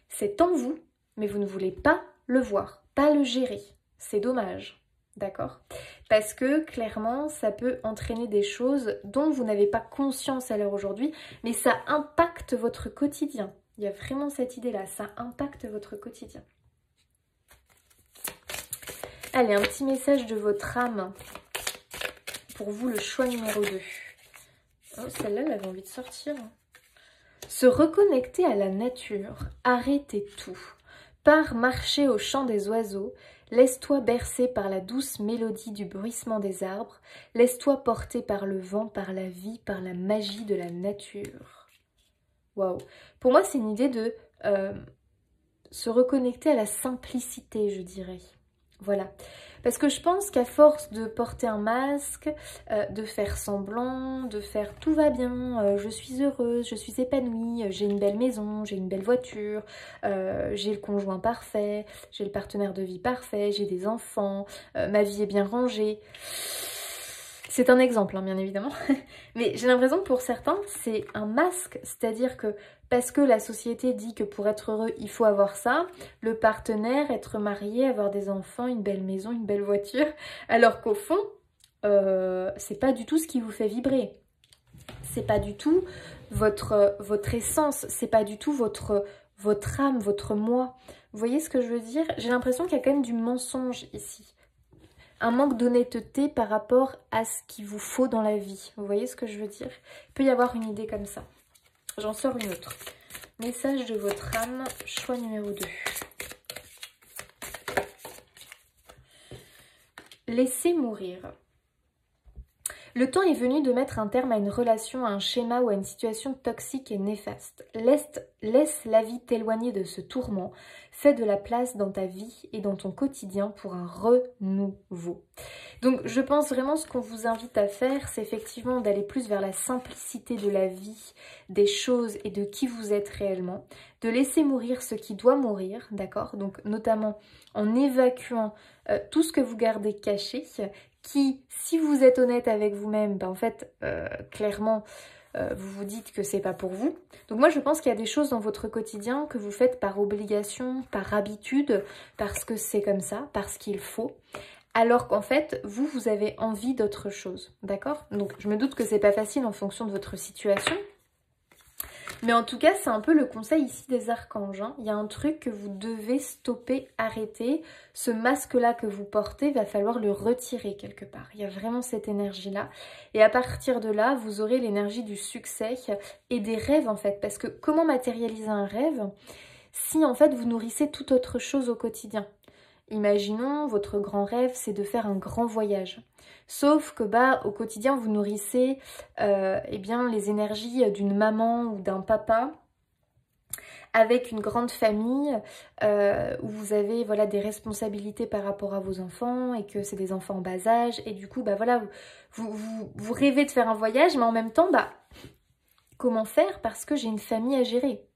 C'est en vous, mais vous ne voulez pas le voir, pas le gérer. C'est dommage, d'accord? Parce que clairement, ça peut entraîner des choses dont vous n'avez pas conscience à l'heure aujourd'hui, mais ça impacte votre quotidien. Il y a vraiment cette idée-là, ça impacte votre quotidien. Allez, un petit message de votre âme pour vous, le choix numéro 2. Oh, celle-là, elle avait envie de sortir. Se reconnecter à la nature, arrêtez tout. Pars marcher au chant des oiseaux, laisse-toi bercer par la douce mélodie du bruissement des arbres, laisse-toi porter par le vent, par la vie, par la magie de la nature. Waouh! Pour moi, c'est une idée de se reconnecter à la simplicité, je dirais. Voilà, parce que je pense qu'à force de porter un masque, de faire semblant, de faire tout va bien, je suis heureuse, je suis épanouie, j'ai une belle maison, j'ai une belle voiture, j'ai le conjoint parfait, j'ai le partenaire de vie parfait, j'ai des enfants, ma vie est bien rangée. C'est un exemple, hein, bien évidemment, mais j'ai l'impression que pour certains, c'est un masque, c'est-à-dire que parce que la société dit que pour être heureux, il faut avoir ça, le partenaire, être marié, avoir des enfants, une belle maison, une belle voiture, alors qu'au fond, c'est pas du tout ce qui vous fait vibrer. C'est pas du tout votre essence, c'est pas du tout votre âme, votre moi. Vous voyez ce que je veux dire? J'ai l'impression qu'il y a quand même du mensonge ici. Un manque d'honnêteté par rapport à ce qu'il vous faut dans la vie. Vous voyez ce que je veux dire? Il peut y avoir une idée comme ça. J'en sors une autre. Message de votre âme, choix numéro 2. Laissez mourir. Le temps est venu de mettre un terme à une relation, à un schéma ou à une situation toxique et néfaste. Laisse la vie t'éloigner de ce tourment. Fais de la place dans ta vie et dans ton quotidien pour un renouveau. Donc je pense vraiment ce qu'on vous invite à faire, c'est effectivement d'aller plus vers la simplicité de la vie, des choses et de qui vous êtes réellement. De laisser mourir ce qui doit mourir, d'accord? Donc notamment en évacuant tout ce que vous gardez caché, qui, si vous êtes honnête avec vous-même, ben en fait, clairement, vous vous dites que c'est pas pour vous. Donc moi, je pense qu'il y a des choses dans votre quotidien que vous faites par obligation, par habitude, parce que c'est comme ça, parce qu'il faut. Alors qu'en fait, vous avez envie d'autre chose, d'accord? Donc je me doute que c'est pas facile en fonction de votre situation. Mais en tout cas, c'est un peu le conseil ici des archanges. Hein. Il y a un truc que vous devez stopper, arrêter. Ce masque-là que vous portez, va falloir le retirer quelque part. Il y a vraiment cette énergie-là. Et à partir de là, vous aurez l'énergie du succès et des rêves en fait. Parce que comment matérialiser un rêve si en fait vous nourrissez toute autre chose au quotidien? Imaginons, votre grand rêve, c'est de faire un grand voyage. Sauf que au quotidien, vous nourrissez eh bien, les énergies d'une maman ou d'un papa avec une grande famille où vous avez voilà, des responsabilités par rapport à vos enfants et que c'est des enfants en bas âge. Et du coup, voilà, vous rêvez de faire un voyage, mais en même temps, comment faire parce que j'ai une famille à gérer?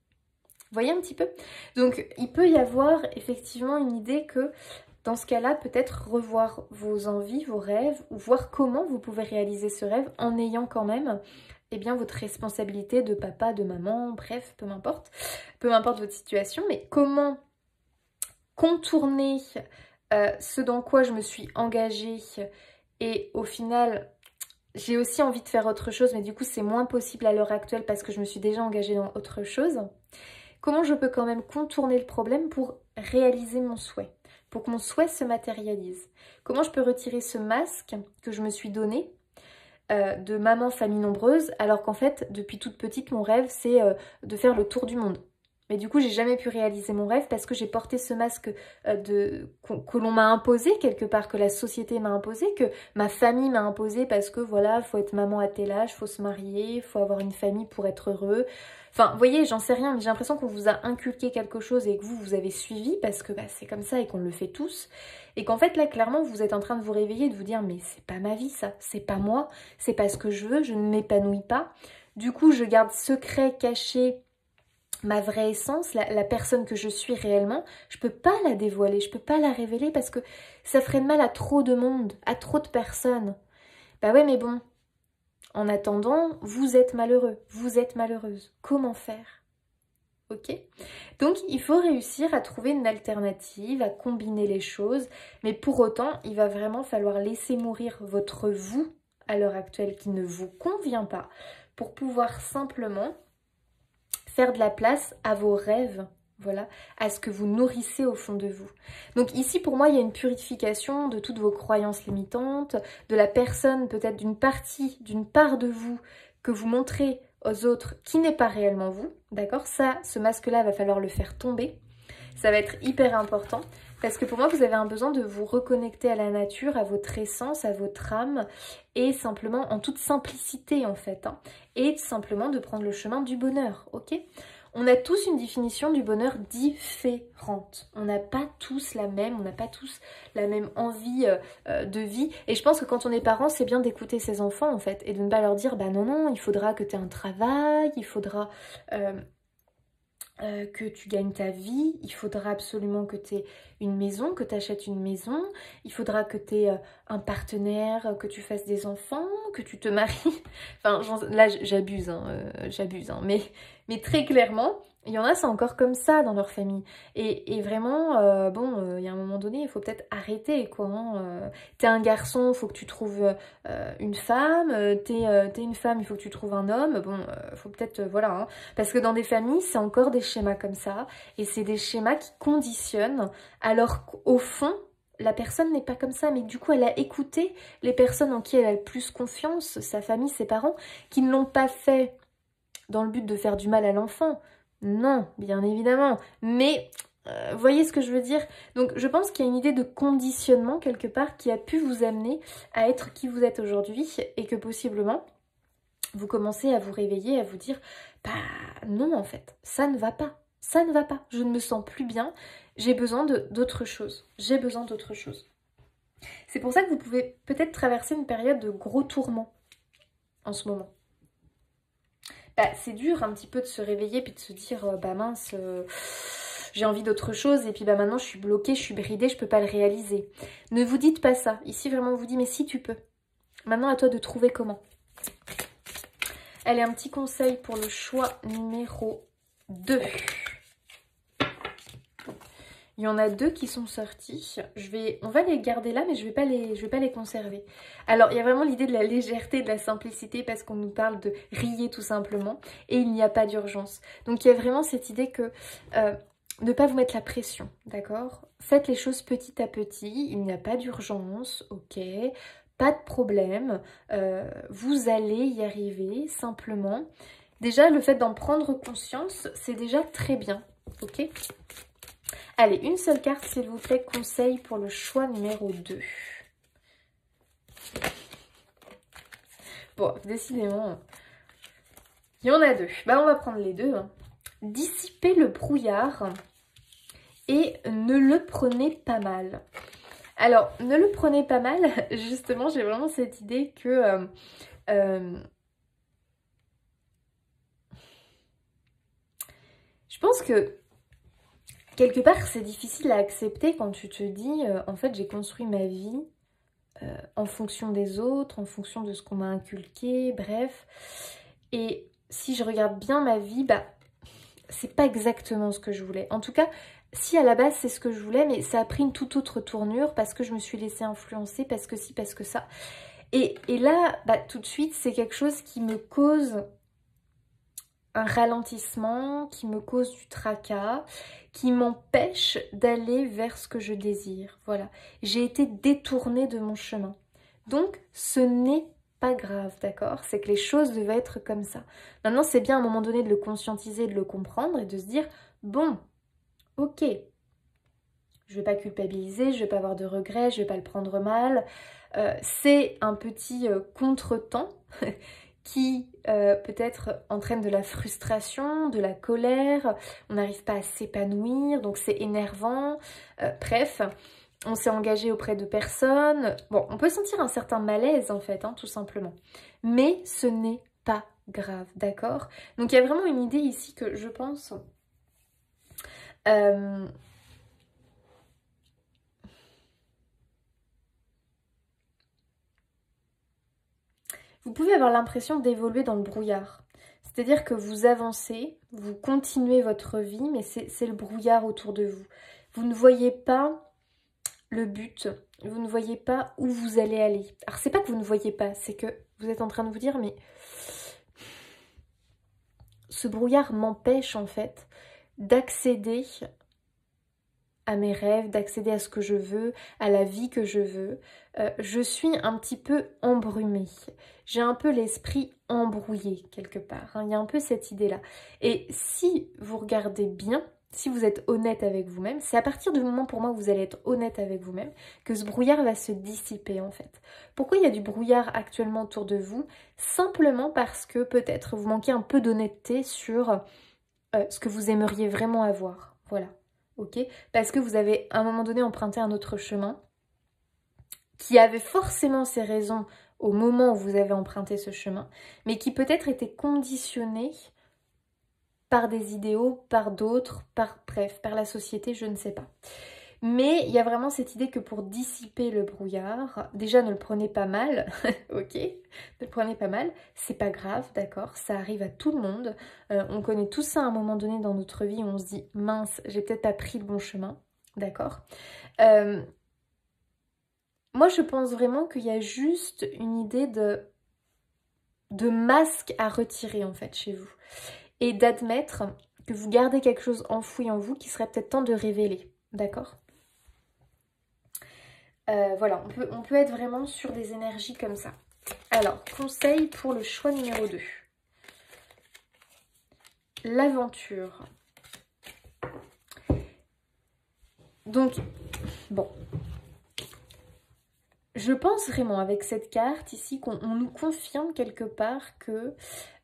Vous voyez un petit peu? Donc, il peut y avoir effectivement une idée que, dans ce cas-là, peut-être revoir vos envies, vos rêves, ou voir comment vous pouvez réaliser ce rêve en ayant quand même eh bien votre responsabilité de papa, de maman, bref, peu m'importe votre situation, mais comment contourner ce dans quoi je me suis engagée et au final j'ai aussi envie de faire autre chose, mais du coup c'est moins possible à l'heure actuelle parce que je me suis déjà engagée dans autre chose. Comment je peux quand même contourner le problème pour réaliser mon souhait, pour que mon souhait se matérialise? Comment je peux retirer ce masque que je me suis donné de maman famille nombreuse, alors qu'en fait, depuis toute petite, mon rêve, c'est de faire le tour du monde. Mais du coup, j'ai jamais pu réaliser mon rêve parce que j'ai porté ce masque que l'on m'a imposé quelque part, que la société m'a imposé, que ma famille m'a imposé parce que voilà, faut être maman à tel âge, faut se marier, faut avoir une famille pour être heureux. Enfin, vous voyez, j'en sais rien, mais j'ai l'impression qu'on vous a inculqué quelque chose et que vous avez suivi parce que bah, c'est comme ça et qu'on le fait tous. Et qu'en fait, là, clairement, vous êtes en train de vous réveiller et de vous dire « Mais c'est pas ma vie, ça, c'est pas moi, c'est pas ce que je veux, je ne m'épanouis pas. » Du coup, je garde secret, caché ma vraie essence, la personne que je suis réellement. Je peux pas la dévoiler, je peux pas la révéler parce que ça ferait de mal à trop de monde, à trop de personnes. Bah ouais, mais bon, en attendant, vous êtes malheureux, vous êtes malheureuse. Comment faire? Ok? Donc, il faut réussir à trouver une alternative, à combiner les choses. Mais pour autant, il va vraiment falloir laisser mourir votre vous à l'heure actuelle qui ne vous convient pas pour pouvoir simplement faire de la place à vos rêves. Voilà, à ce que vous nourrissez au fond de vous. Donc ici, pour moi, il y a une purification de toutes vos croyances limitantes, de la personne, peut-être d'une part de vous que vous montrez aux autres qui n'est pas réellement vous. D'accord? Ça, ce masque-là, va falloir le faire tomber. Ça va être hyper important parce que pour moi, vous avez un besoin de vous reconnecter à la nature, à votre essence, à votre âme et simplement en toute simplicité en fait. Hein, et simplement de prendre le chemin du bonheur, ok? On a tous une définition du bonheur différente. On n'a pas tous la même, on n'a pas tous la même envie de vie. Et je pense que quand on est parent, c'est bien d'écouter ses enfants en fait et de ne pas leur dire « bah non, non, il faudra que tu aies un travail, il faudra... que tu gagnes ta vie, il faudra absolument que tu aies une maison, que tu achètes une maison, il faudra que tu aies un partenaire, que tu fasses des enfants, que tu te maries. Enfin, là, j'abuse, hein, mais très clairement, il y en a, c'est encore comme ça dans leur famille. Et vraiment, bon, il y a un moment donné, il faut peut-être arrêter, quoi. Hein. T'es un garçon, il faut que tu trouves une femme. T'es une femme, il faut que tu trouves un homme. Bon, faut peut-être, voilà. Hein. Parce que dans des familles, c'est encore des schémas comme ça. Et c'est des schémas qui conditionnent, alors qu'au fond, la personne n'est pas comme ça, mais du coup, elle a écouté les personnes en qui elle a le plus confiance, sa famille, ses parents, qui ne l'ont pas fait dans le but de faire du mal à l'enfant. Non, bien évidemment. Mais, voyez ce que je veux dire? Donc, je pense qu'il y a une idée de conditionnement, quelque part, qui a pu vous amener à être qui vous êtes aujourd'hui et que, possiblement, vous commencez à vous réveiller, à vous dire « Bah, non, en fait, ça ne va pas. Ça ne va pas. Je ne me sens plus bien. J'ai besoin d'autre chose. J'ai besoin d'autre chose. » C'est pour ça que vous pouvez peut-être traverser une période de gros tourments en ce moment. Bah, c'est dur un petit peu de se réveiller puis de se dire bah mince, j'ai envie d'autre chose et puis bah maintenant je suis bloquée, je suis bridée, je peux pas le réaliser. Ne vous dites pas ça. Ici vraiment on vous dit mais si tu peux. Maintenant à toi de trouver comment. Allez, un petit conseil pour le choix numéro 2. Il y en a 2 qui sont sortis. On va les garder là, mais je vais pas les conserver. Alors, il y a vraiment l'idée de la légèreté, de la simplicité, parce qu'on nous parle de rier tout simplement. Et il n'y a pas d'urgence. Donc, il y a vraiment cette idée que ne pas vous mettre la pression, d'accord? Faites les choses petit à petit. Il n'y a pas d'urgence, ok? Pas de problème. Vous allez y arriver, simplement. Déjà, le fait d'en prendre conscience, c'est déjà très bien, ok? Allez, une seule carte, s'il vous plaît, conseil pour le choix numéro 2. Bon, décidément, il y en a 2. Bah, on va prendre les 2. Hein. Dissipez le brouillard et ne le prenez pas mal. Alors, ne le prenez pas mal, justement, j'ai vraiment cette idée que... je pense que quelque part, c'est difficile à accepter quand tu te dis, en fait, j'ai construit ma vie en fonction des autres, en fonction de ce qu'on m'a inculqué, bref. Et si je regarde bien ma vie, bah, c'est pas exactement ce que je voulais. En tout cas, si à la base c'est ce que je voulais, mais ça a pris une toute autre tournure parce que je me suis laissée influencer, parce que si, parce que ça. Et là, bah, tout de suite, c'est quelque chose qui me cause un ralentissement, qui me cause du tracas, qui m'empêche d'aller vers ce que je désire. Voilà, j'ai été détournée de mon chemin. Donc, ce n'est pas grave, d'accord? C'est que les choses devaient être comme ça. Maintenant, c'est bien à un moment donné de le conscientiser, de le comprendre et de se dire, bon, ok, je vais pas culpabiliser, je vais pas avoir de regrets, je vais pas le prendre mal. C'est un petit contretemps qui peut-être entraîne de la frustration, de la colère, on n'arrive pas à s'épanouir, donc c'est énervant. Bref, on s'est engagé auprès de personnes. Bon, on peut sentir un certain malaise en fait, hein, tout simplement. Mais ce n'est pas grave, d'accord? Donc il y a vraiment une idée ici que je pense... vous pouvez avoir l'impression d'évoluer dans le brouillard. C'est-à-dire que vous avancez, vous continuez votre vie, mais c'est le brouillard autour de vous. Vous ne voyez pas le but, vous ne voyez pas où vous allez aller. Alors c'est pas que vous ne voyez pas, c'est que vous êtes en train de vous dire, mais ce brouillard m'empêche en fait d'accéder à mes rêves, d'accéder à ce que je veux, à la vie que je veux. Je suis un petit peu embrumée. J'ai un peu l'esprit embrouillé quelque part. Hein. Il y a un peu cette idée-là. Et si vous regardez bien, si vous êtes honnête avec vous-même, c'est à partir du moment pour moi où vous allez être honnête avec vous-même que ce brouillard va se dissiper en fait. Pourquoi il y a du brouillard actuellement autour de vous? Simplement parce que peut-être vous manquez un peu d'honnêteté sur ce que vous aimeriez vraiment avoir. Voilà. Ok, parce que vous avez à un moment donné emprunté un autre chemin qui avait forcément ses raisons au moment où vous avez emprunté ce chemin, mais qui peut-être était conditionné par des idéaux, par d'autres, bref, par la société, je ne sais pas. Mais il y a vraiment cette idée que pour dissiper le brouillard, déjà ne le prenez pas mal, ok? Ne le prenez pas mal, c'est pas grave, d'accord? Ça arrive à tout le monde. On connaît tout ça à un moment donné dans notre vie où on se dit mince, j'ai peut-être pas pris le bon chemin, d'accord? Moi je pense vraiment qu'il y a juste une idée de masque à retirer en fait chez vous. Et d'admettre que vous gardez quelque chose enfoui en vous qui serait peut-être temps de révéler, d'accord? Voilà, on peut être vraiment sur des énergies comme ça. Alors, conseil pour le choix numéro 2. L'aventure. Donc, bon. Je pense vraiment avec cette carte ici qu'on nous confirme quelque part que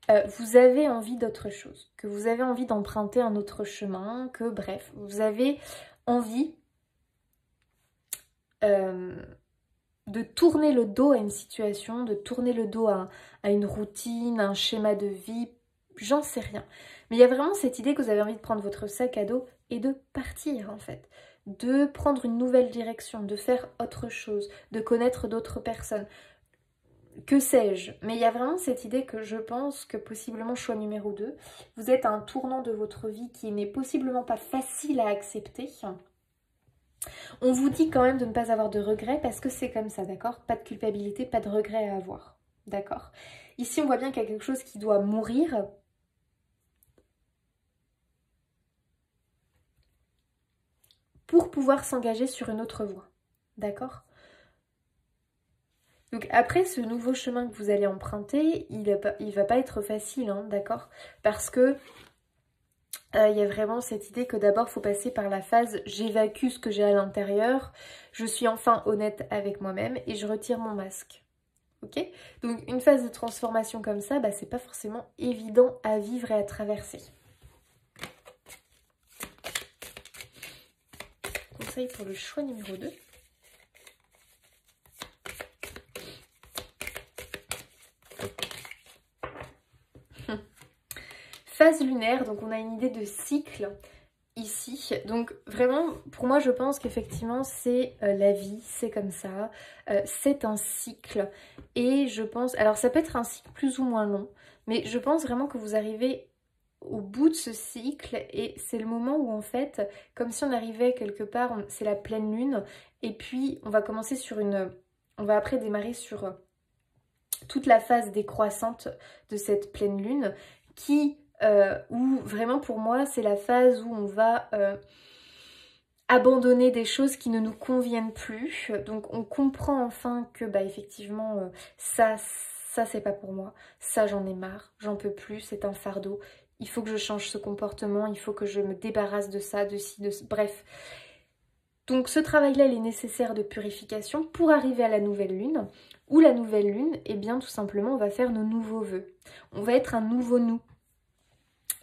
vous avez envie d'autre chose. Que vous avez envie d'emprunter un autre chemin. Que bref, vous avez envie... de tourner le dos à une situation, de tourner le dos à une routine, un schéma de vie, j'en sais rien. Mais il y a vraiment cette idée que vous avez envie de prendre votre sac à dos et de partir en fait. De prendre une nouvelle direction, de faire autre chose, de connaître d'autres personnes. Que sais-je? Mais il y a vraiment cette idée que je pense que possiblement choix numéro 2, vous êtes à un tournant de votre vie qui n'est possiblement pas facile à accepter. On vous dit quand même de ne pas avoir de regrets parce que c'est comme ça, d'accord? Pas de culpabilité, pas de regrets à avoir, d'accord? Ici, on voit bien qu'il y a quelque chose qui doit mourir. Pour pouvoir s'engager sur une autre voie, d'accord? Donc après, ce nouveau chemin que vous allez emprunter, il va pas être facile, hein, d'accord? Parce que il y a vraiment cette idée que d'abord, il faut passer par la phase « j'évacue ce que j'ai à l'intérieur, je suis enfin honnête avec moi-même et je retire mon masque ». Ok? Donc une phase de transformation comme ça, bah, c'est pas forcément évident à vivre et à traverser. Conseil pour le choix numéro 2. Phase lunaire, donc on a une idée de cycle ici. Donc vraiment, pour moi, je pense qu'effectivement, c'est la vie, c'est comme ça. C'est un cycle. Et je pense, alors ça peut être un cycle plus ou moins long, mais je pense vraiment que vous arrivez au bout de ce cycle et c'est le moment où en fait, comme si on arrivait quelque part, c'est la pleine lune, et puis on va commencer sur on va après démarrer sur toute la phase décroissante de cette pleine lune, où vraiment pour moi c'est la phase où on va abandonner des choses qui ne nous conviennent plus. Donc on comprend enfin que bah effectivement ça c'est pas pour moi, ça j'en ai marre, j'en peux plus, c'est un fardeau, il faut que je change ce comportement, il faut que je me débarrasse de ça, de ci, bref. Donc ce travail-là, il est nécessaire de purification pour arriver à la nouvelle lune, où la nouvelle lune, eh bien tout simplement on va faire nos nouveaux vœux, on va être un nouveau nous.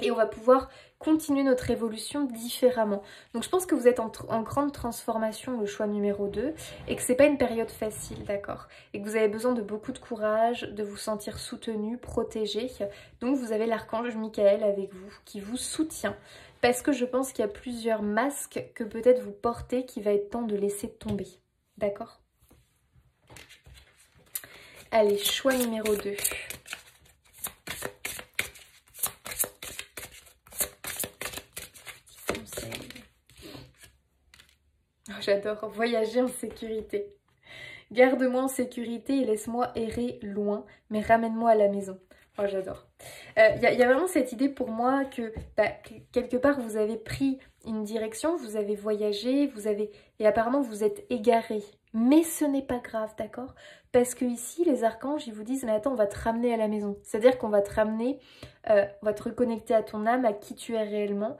Et on va pouvoir continuer notre évolution différemment. Donc je pense que vous êtes en grande transformation, le choix numéro 2, et que c'est pas une période facile, d'accord? Et que vous avez besoin de beaucoup de courage, de vous sentir soutenu, protégé. Donc vous avez l'archange Michael avec vous, qui vous soutient. Parce que je pense qu'il y a plusieurs masques que peut-être vous portez qui va être temps de laisser tomber. D'accord? Allez, choix numéro 2. J'adore voyager en sécurité. Garde-moi en sécurité et laisse-moi errer loin, mais ramène-moi à la maison. Oh, j'adore. Y a vraiment cette idée pour moi que quelque part vous avez pris une direction, vous avez voyagé, et apparemment vous êtes égaré. Mais ce n'est pas grave, d'accord? Parce que ici, les archanges, ils vous disent, mais attends, on va te ramener à la maison. C'est-à-dire qu'on va te ramener, on va te reconnecter à ton âme, à qui tu es réellement.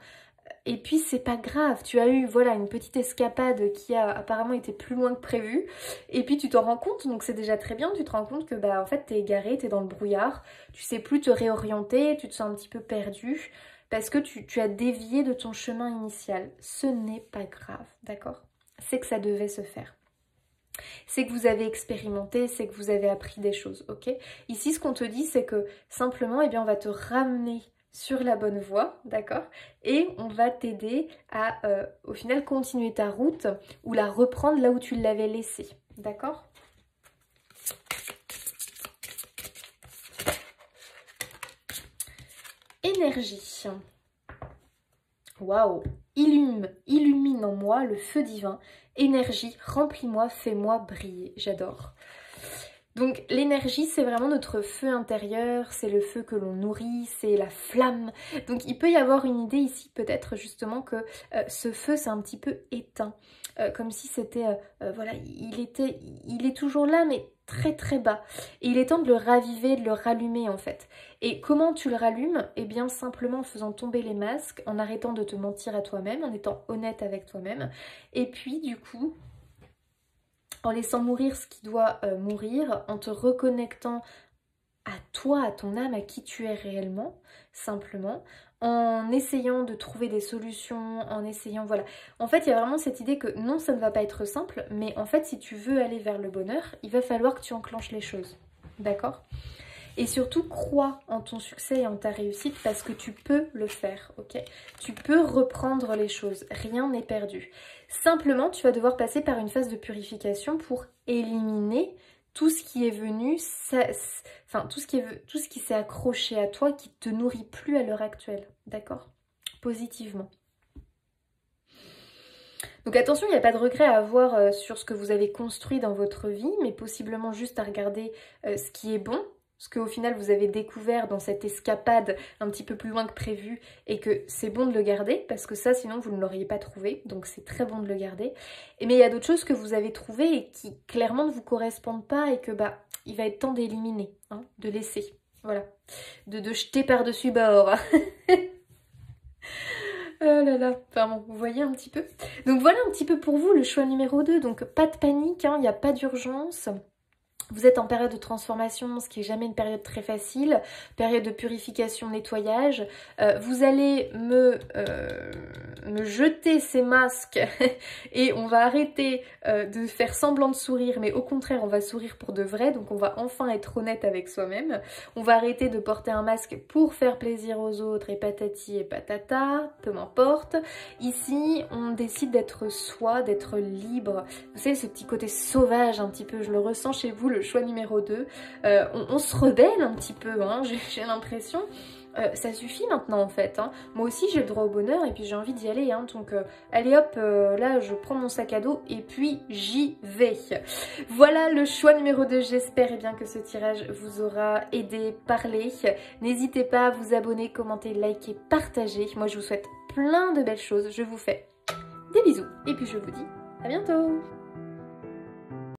Et puis c'est pas grave, tu as eu voilà une petite escapade qui a apparemment été plus loin que prévu, et puis tu t'en rends compte, donc c'est déjà très bien, tu te rends compte que bah en fait t'es égaré, t'es dans le brouillard, tu sais plus te réorienter, tu te sens un petit peu perdu, parce que tu as dévié de ton chemin initial. Ce n'est pas grave, d'accord? C'est que ça devait se faire. C'est que vous avez expérimenté, c'est que vous avez appris des choses, ok? Ici ce qu'on te dit c'est que simplement, eh bien, on va te ramener sur la bonne voie, d'accord? Et on va t'aider à, au final, continuer ta route ou la reprendre là où tu l'avais laissée, d'accord? Énergie. Waouh! Illumine en moi le feu divin. Énergie, remplis-moi, fais-moi briller. J'adore. Donc l'énergie, c'est vraiment notre feu intérieur, c'est le feu que l'on nourrit, c'est la flamme. Donc il peut y avoir une idée ici peut-être justement que ce feu c'est un petit peu éteint. Comme si c'était, voilà, il est toujours là mais très très bas. Et il est temps de le raviver, de le rallumer en fait. Et comment tu le rallumes? Eh bien simplement en faisant tomber les masques, en arrêtant de te mentir à toi-même, en étant honnête avec toi-même. Et puis du coup, en laissant mourir ce qui doit mourir, en te reconnectant à toi, à ton âme, à qui tu es réellement, simplement, en essayant de trouver des solutions, en essayant, voilà. En fait, il y a vraiment cette idée que non, ça ne va pas être simple, mais en fait, si tu veux aller vers le bonheur, il va falloir que tu enclenches les choses, d'accord ? Et surtout, crois en ton succès et en ta réussite parce que tu peux le faire, ok? Tu peux reprendre les choses, rien n'est perdu. Simplement, tu vas devoir passer par une phase de purification pour éliminer tout ce qui est venu, tout ce qui s'est accroché à toi, qui ne te nourrit plus à l'heure actuelle, d'accord? Positivement. Donc attention, il n'y a pas de regret à avoir sur ce que vous avez construit dans votre vie, mais possiblement juste à regarder ce qui est bon, ce qu'au final vous avez découvert dans cette escapade un petit peu plus loin que prévu et que c'est bon de le garder parce que ça sinon vous ne l'auriez pas trouvé, donc c'est très bon de le garder. Mais il y a d'autres choses que vous avez trouvées et qui clairement ne vous correspondent pas et que bah il va être temps d'éliminer, hein, de laisser, voilà, de jeter par-dessus bord. Oh là là, pardon, vous voyez un petit peu. Donc voilà un petit peu pour vous le choix numéro 2, donc pas de panique, hein, il n'y a pas d'urgence. Vous êtes en période de transformation, ce qui n'est jamais une période très facile, période de purification, nettoyage. Vous allez me jeter ces masques et on va arrêter de faire semblant de sourire, mais au contraire, on va sourire pour de vrai. Donc on va enfin être honnête avec soi-même. On va arrêter de porter un masque pour faire plaisir aux autres et patati et patata, peu m'importe. Ici, on décide d'être soi, d'être libre. Vous savez, ce petit côté sauvage un petit peu, je le ressens chez vous, le choix numéro 2. On se rebelle un petit peu, hein, j'ai l'impression. Ça suffit maintenant en fait, hein. Moi aussi j'ai le droit au bonheur et puis j'ai envie d'y aller, hein. Donc allez hop, là je prends mon sac à dos et puis j'y vais. Voilà le choix numéro 2, j'espère eh bien que ce tirage vous aura aidé, parlé. N'hésitez pas à vous abonner, commenter, liker, partager. Moi je vous souhaite plein de belles choses, je vous fais des bisous et puis je vous dis à bientôt.